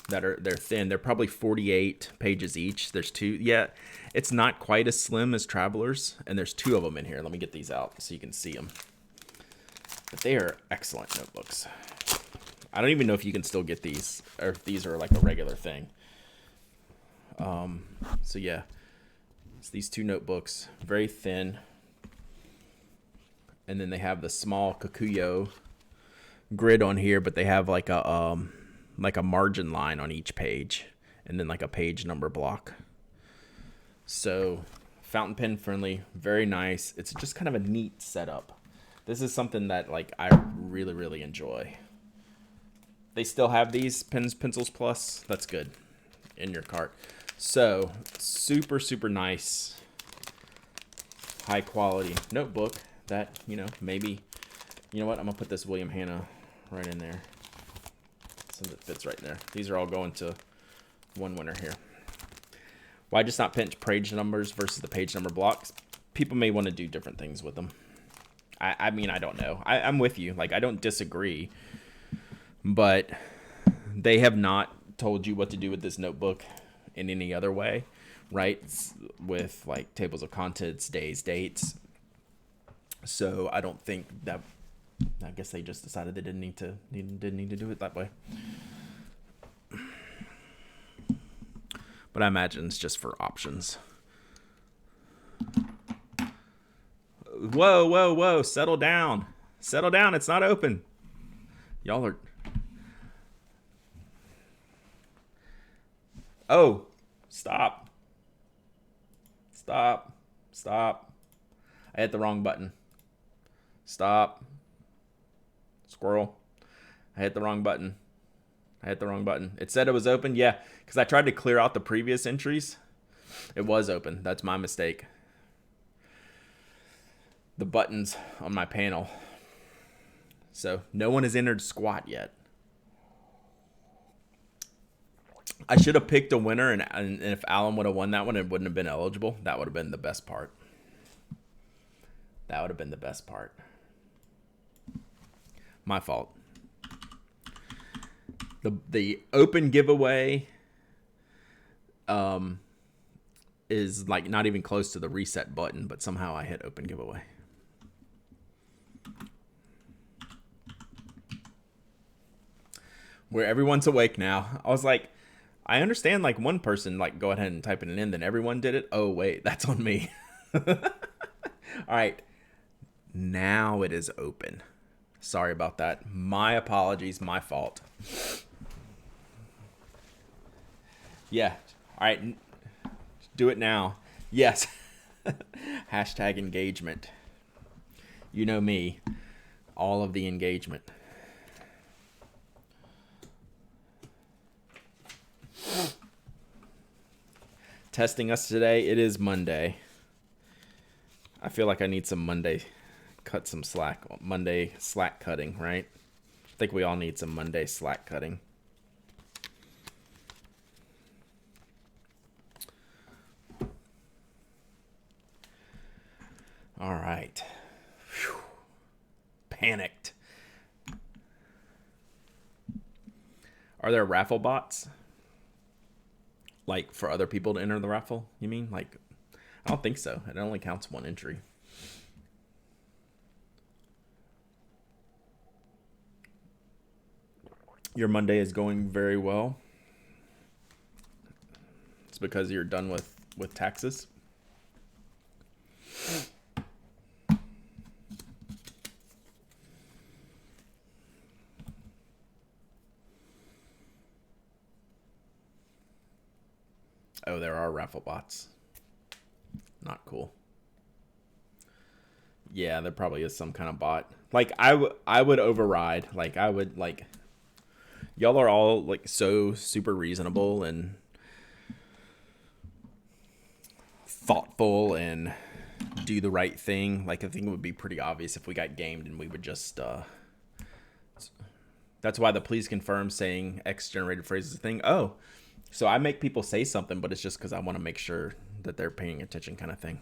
they're thin. They're probably 48 pages each. There's two. Yeah, it's not quite as slim as Travelers, and there's two of them in here. Let me get these out so you can see them. But they are excellent notebooks. I don't even know if you can still get these, or if these are like a regular thing. So yeah, it's these two notebooks, very thin. And then they have the small Kikuyo grid on here, but they have like a margin line on each page, and then like a page number block. So fountain pen friendly, very nice. It's just kind of a neat setup. This is something that like I really, really enjoy. They still have these Pencils Plus. That's good in your cart. So super, super nice, high quality notebook that, you know, maybe, you know what? I'm gonna put this William Hanna right in there. So that fits right there. These are all going to one winner here. Why just not pinch page numbers versus the page number blocks? People may want to do different things with them. I mean, I don't know. I'm with you. Like, I don't disagree. But they have not told you what to do with this notebook in any other way, right? With, like, tables of contents, days, dates. So I don't think that... I guess they just decided they didn't need to do it that way. But I imagine it's just for options. Whoa, whoa, whoa. Settle down. Settle down. It's not open. Y'all are... Oh, stop. Stop. Stop. I hit the wrong button. Stop. Squirrel. I hit the wrong button. It said it was open. Yeah, because I tried to clear out the previous entries. It was open. That's my mistake. The buttons on my panel. So no one has entered squat yet. I should have picked a winner, and if Alan would have won that one, it wouldn't have been eligible. That would have been the best part. My fault. The open giveaway is like not even close to the reset button, but somehow I hit open giveaway. Where everyone's awake now. I was like, I understand like one person like go ahead and typing it in, then everyone did it. Oh wait, that's on me. All right. Now it is open. Sorry about that. My apologies, my fault. Yeah. All right. Do it now. Yes. Hashtag engagement. You know me. All of the engagement. Testing us today. It is Monday. I feel like I need some Monday slack cutting, right? I think we all need some Monday slack cutting. All right. Whew. Panicked. Are there raffle bots? Like for other people to enter the raffle, you mean? Like, I don't think so. It only counts one entry. Your Monday is going very well. It's because you're done with taxes. Oh, there are raffle bots. Not cool. Yeah, there probably is some kind of bot. Like, I would override. Like, I would, like... Y'all are all, like, so super reasonable and thoughtful and do the right thing. Like, I think it would be pretty obvious if we got gamed and we would just... That's why the please confirm saying X-generated phrase is a thing. Oh, so I make people say something, but it's just because I want to make sure that they're paying attention kind of thing.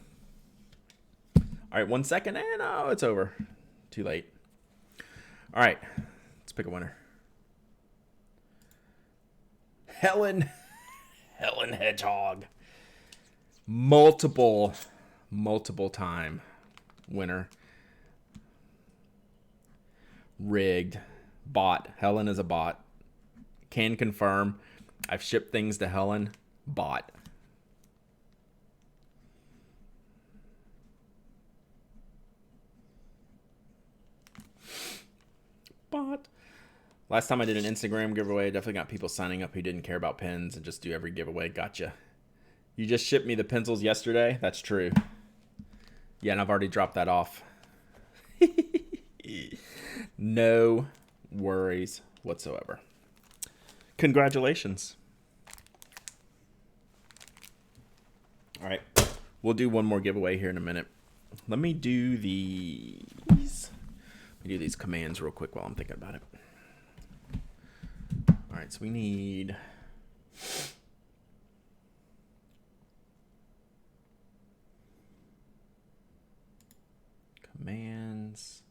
All right, 1 second, and oh, it's over. Too late. All right, let's pick a winner. Helen Hedgehog. Multiple time winner. Rigged. Bot. Helen is a bot. Can confirm. I've shipped things to Helen. Bot. Bot. Last time I did an Instagram giveaway, I definitely got people signing up who didn't care about pens and just do every giveaway. Gotcha. You just shipped me the pencils yesterday? That's true. Yeah, and I've already dropped that off. No worries whatsoever. Congratulations. All right. We'll do one more giveaway here in a minute. Let me do these. Let me do these commands real quick while I'm thinking about it. All right, so we need commands.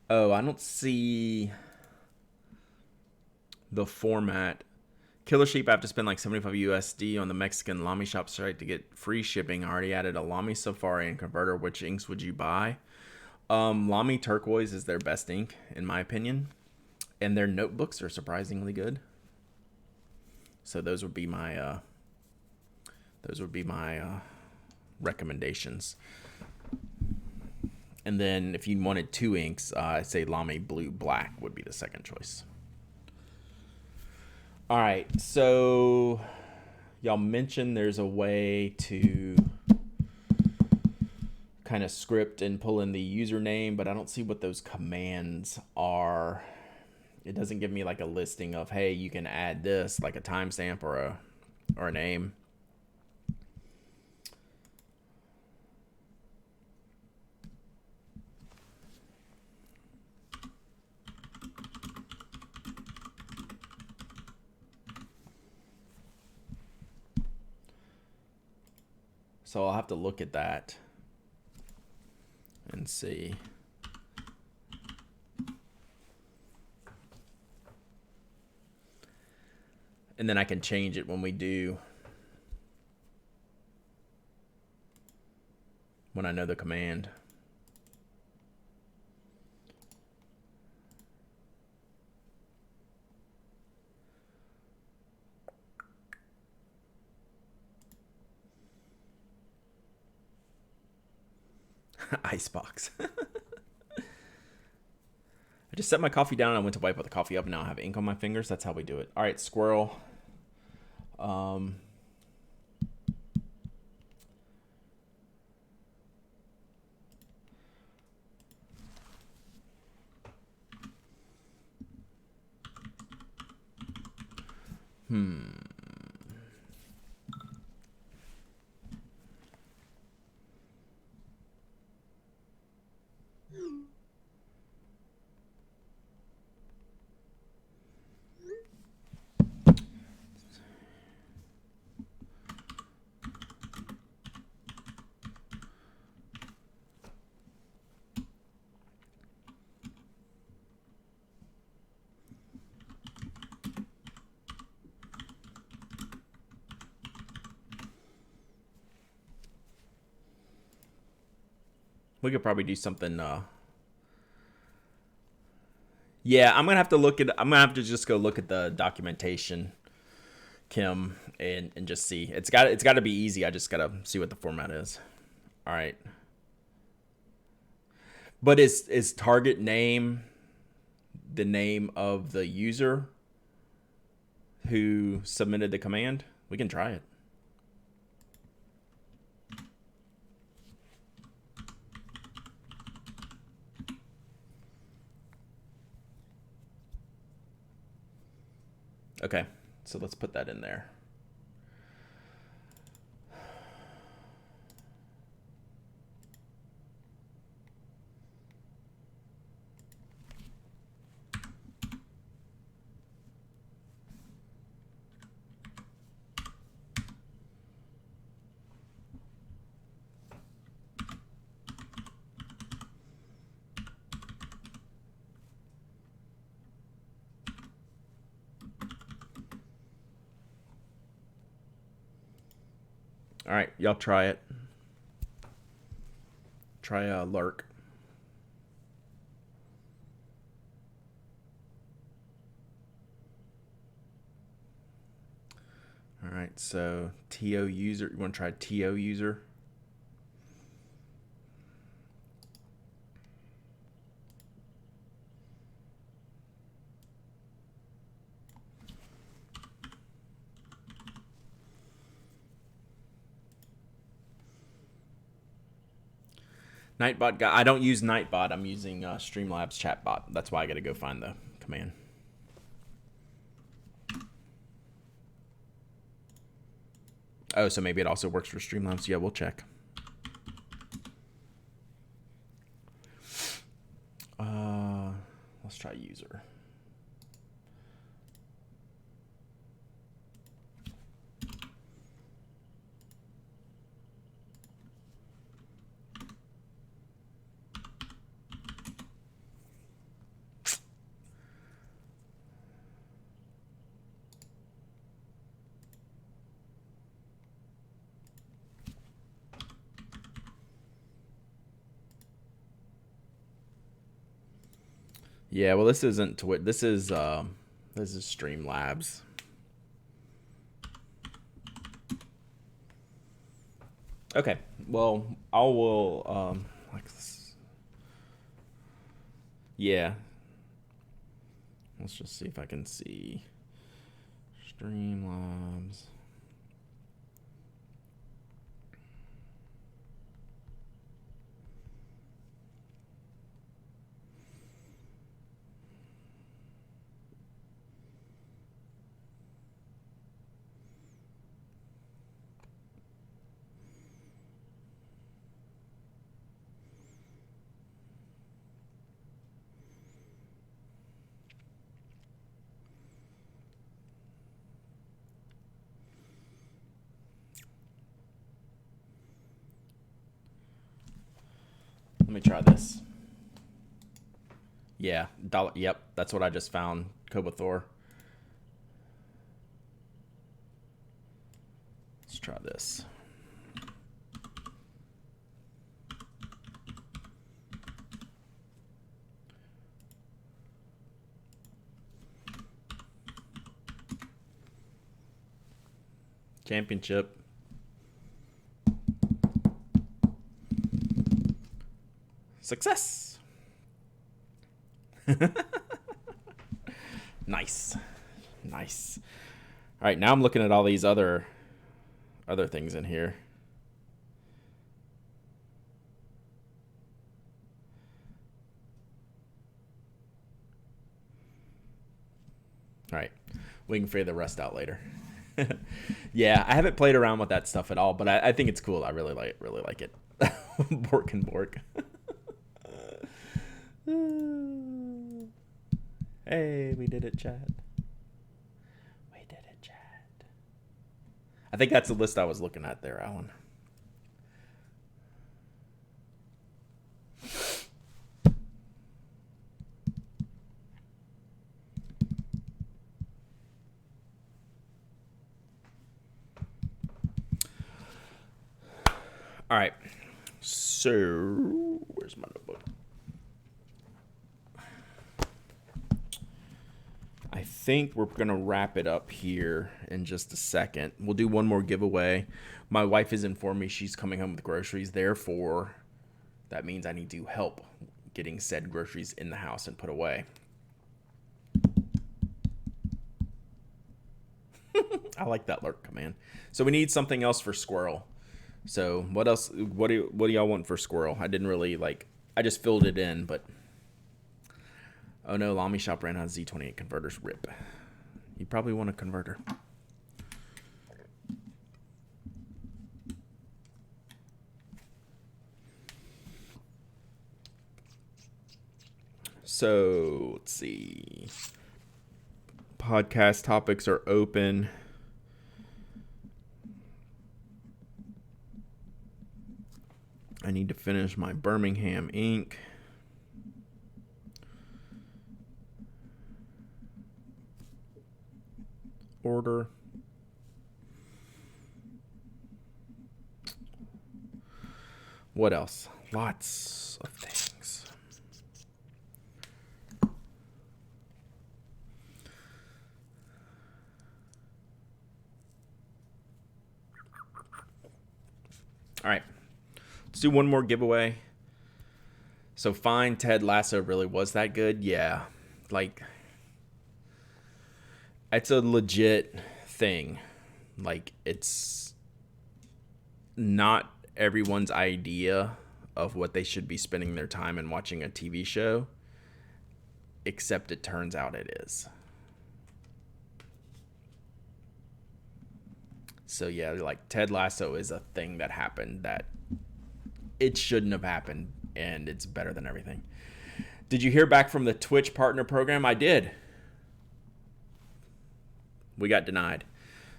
Oh, I don't see the format. Killer Sheep, I have to spend like 75 USD on the Mexican Lamy Shop site to get free shipping. I already added a Lamy Safari and Converter. Which inks would you buy? Lamy Turquoise is their best ink, in my opinion. And their notebooks are surprisingly good. So those would be my recommendations. And then if you wanted two inks, I'd say Lamy Blue Black would be the second choice. All right, so y'all mentioned there's a way to kind of script and pull in the username, but I don't see what those commands are. It doesn't give me like a listing of, hey, you can add this, like a timestamp or a name. So I'll have to look at that and see. And then I can change it when I know the command. Icebox. I just set my coffee down and I went to wipe with the coffee up and now I have ink on my fingers. That's how we do it. All right, squirrel. We could probably do something. Yeah, I'm gonna have to just go look at the documentation, Kim, and just see. It's got to be easy. I just gotta see what the format is. All right. But is target name the name of the user who submitted the command? We can try it. Okay, so let's put that in there. All right, y'all try it. Try a lurk. All right, so TO user. You want to try TO user? Nightbot guy. I don't use Nightbot. I'm using Streamlabs chatbot. That's why I got to go find the command. Oh, so maybe it also works for Streamlabs. Yeah, we'll check. Let's try user. Yeah, well, this isn't Twitch. This is Streamlabs. Okay, well, I will like this. Yeah. Let's just see if I can see Streamlabs. Let me try this. Yeah, dollar. Yep, that's what I just found. Kobathor. Let's try this. Championship. Success. Nice. Nice. All right, now I'm looking at all these other things in here. All right, we can figure the rest out later. Yeah, I haven't played around with that stuff at all, but I think it's cool. I really like it. Bork and Bork. Hey, we did it, Chad. We did it, Chad. I think that's the list I was looking at there, Alan. All right. So, where's my notebook? I think we're going to wrap it up here in just a second. We'll do one more giveaway. My wife has informed me she's coming home with groceries. Therefore, that means I need to help getting said groceries in the house and put away. I like that lurk command. So we need something else for squirrel. So what else? What do y'all want for squirrel? I didn't really like. I just filled it in, but oh no, Lamy Shop ran out of Z28 converters. Rip. You probably want a converter. So let's see. Podcast topics are open. I need to finish my Birmingham ink. Order. What else? Lots of things. All right. Let's do one more giveaway. So fine, Ted Lasso really was that good? Yeah. Like, it's a legit thing. Like, it's not everyone's idea of what they should be spending their time in watching a TV show, except it turns out it is. So yeah, like Ted Lasso is a thing that happened that it shouldn't have happened, and it's better than everything. Did you hear back from the Twitch partner program? I did. We got denied.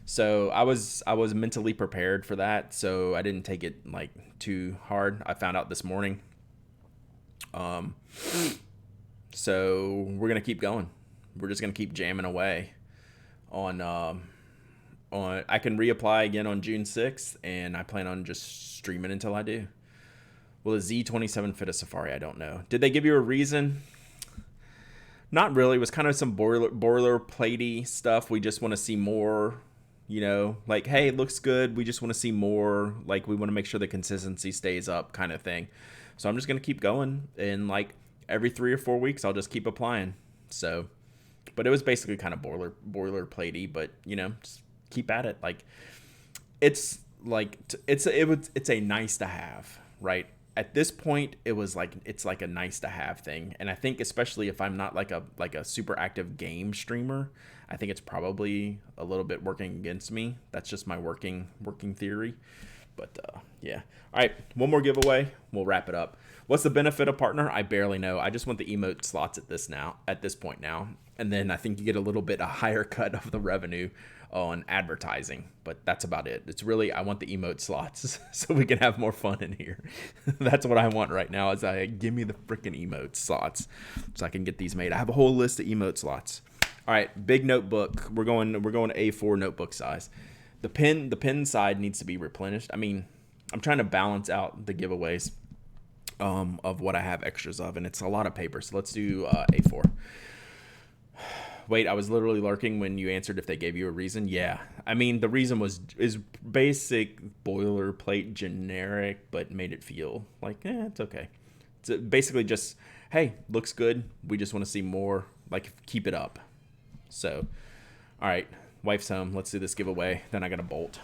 So I was mentally prepared for that, so I didn't take it like too hard. I found out this morning. So we're gonna keep going. We're just gonna keep jamming away on I can reapply again on June 6th, and I plan on just streaming until I do. Will a Z27 fit a Safari? I don't know. Did they give you a reason? Not really. It was kind of some boilerplatey stuff. We just want to see more, like, hey, it looks good. We just want to see more. Like, we want to make sure the consistency stays up kind of thing. So I'm just going to keep going. And, like, every 3 or 4 weeks, I'll just keep applying. So, but it was basically kind of boilerplatey, but, just keep at it. Like, it's like, it's a nice to have, right? At this point, it's like a nice to have thing. And I think especially if I'm not like a super active game streamer, I think it's probably a little bit working against me. That's just my working theory. But yeah. All right, one more giveaway. We'll wrap it up. What's the benefit of partner? I barely know. I just want the emote slots at this point now. And then I think you get a little bit a higher cut of the revenue on advertising, but that's about it. It's really, I want the emote slots so we can have more fun in here. That's what I want right now is give me the freaking emote slots so I can get these made. I have a whole list of emote slots. All right, big notebook. We're going A4 notebook size. The pen side needs to be replenished. I mean, I'm trying to balance out the giveaways of what I have extras of, and it's a lot of paper. So let's do A4. Wait, I was literally lurking when you answered if they gave you a reason. Yeah. I mean, the reason is basic boilerplate generic, but made it feel like, it's okay. It's basically just, hey, looks good. We just want to see more. Like, keep it up. So, all right, wife's home. Let's do this giveaway. Then I got to bolt.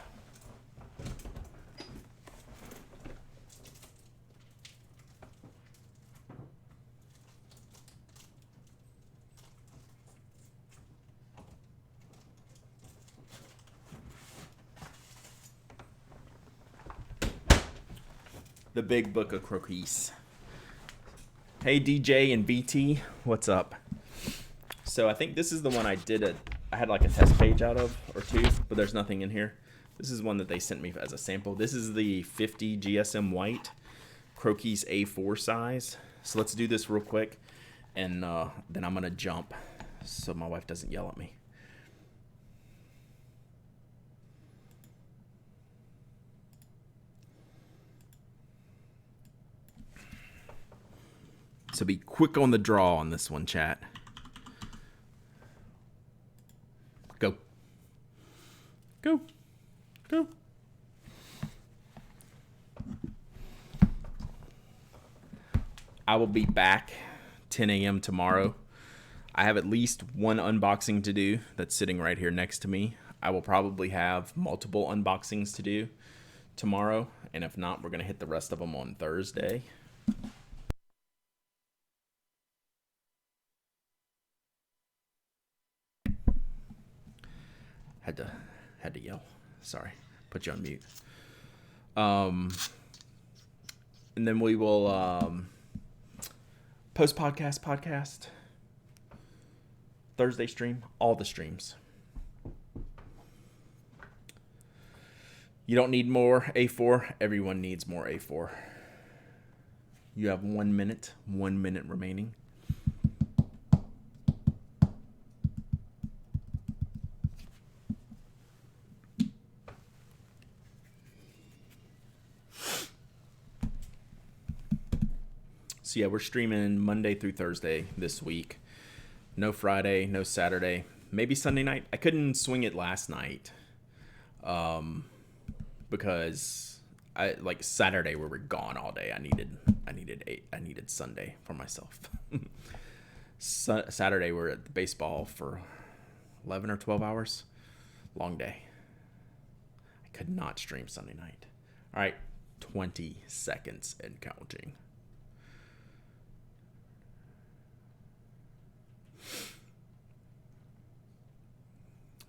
The big book of croquis. Hey DJ and BT, what's up? So I think this is the one I had like a test page out of or two, but there's nothing in here. This is one that they sent me as a sample. This is the 50 GSM white croquis A4 size. So let's do this real quick, and then I'm gonna jump so my wife doesn't yell at me. So be quick on the draw on this one, chat. Go. Go. Go. I will be back 10 a.m. tomorrow. I have at least one unboxing to do that's sitting right here next to me. I will probably have multiple unboxings to do tomorrow. And if not, we're going to hit the rest of them on Thursday. Had to yell. Sorry. Put you on mute. And then we will post podcast Thursday stream, all the streams. You don't need more A4. Everyone needs more A4. You have 1 minute remaining. So yeah, we're streaming Monday through Thursday this week. No Friday, no Saturday, maybe Sunday night. I couldn't swing it last night, because I like Saturday we were gone all day. I needed Sunday for myself. Saturday we're at the baseball for 11 or 12 hours. Long day. I could not stream Sunday night. All right, 20 seconds and counting.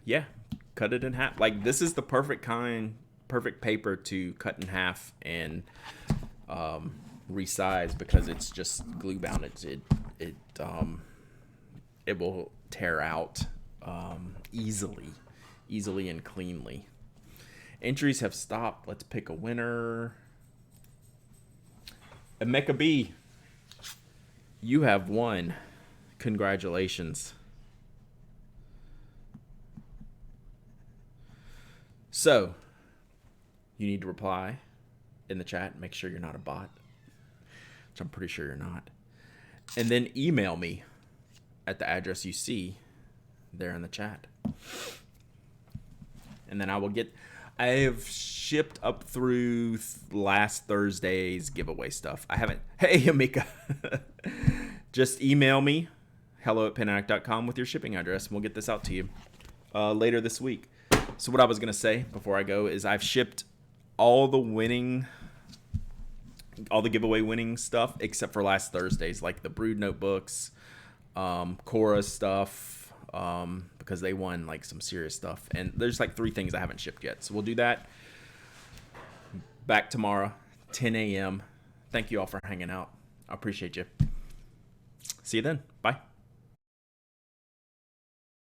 Yeah, cut it in half. Like, this is the perfect paper to cut in half and resize, because it's just glue bound. It will tear out easily and cleanly. Entries have stopped. Let's pick a winner. Emeka B, you have won. Congratulations. So, you need to reply in the chat. Make sure you're not a bot, which I'm pretty sure you're not. And then email me at the address you see there in the chat. And then I have shipped up through last Thursday's giveaway stuff. I haven't. Hey, Amika. Just email me, hello@penaddict.com, with your shipping address, and we'll get this out to you later this week. So what I was going to say before I go is I've shipped all the giveaway winning stuff except for last Thursday's, like the Brood notebooks, Cora stuff, because they won like some serious stuff. And there's like 3 things I haven't shipped yet. So we'll do that back tomorrow, 10 a.m. Thank you all for hanging out. I appreciate you. See you then. Bye.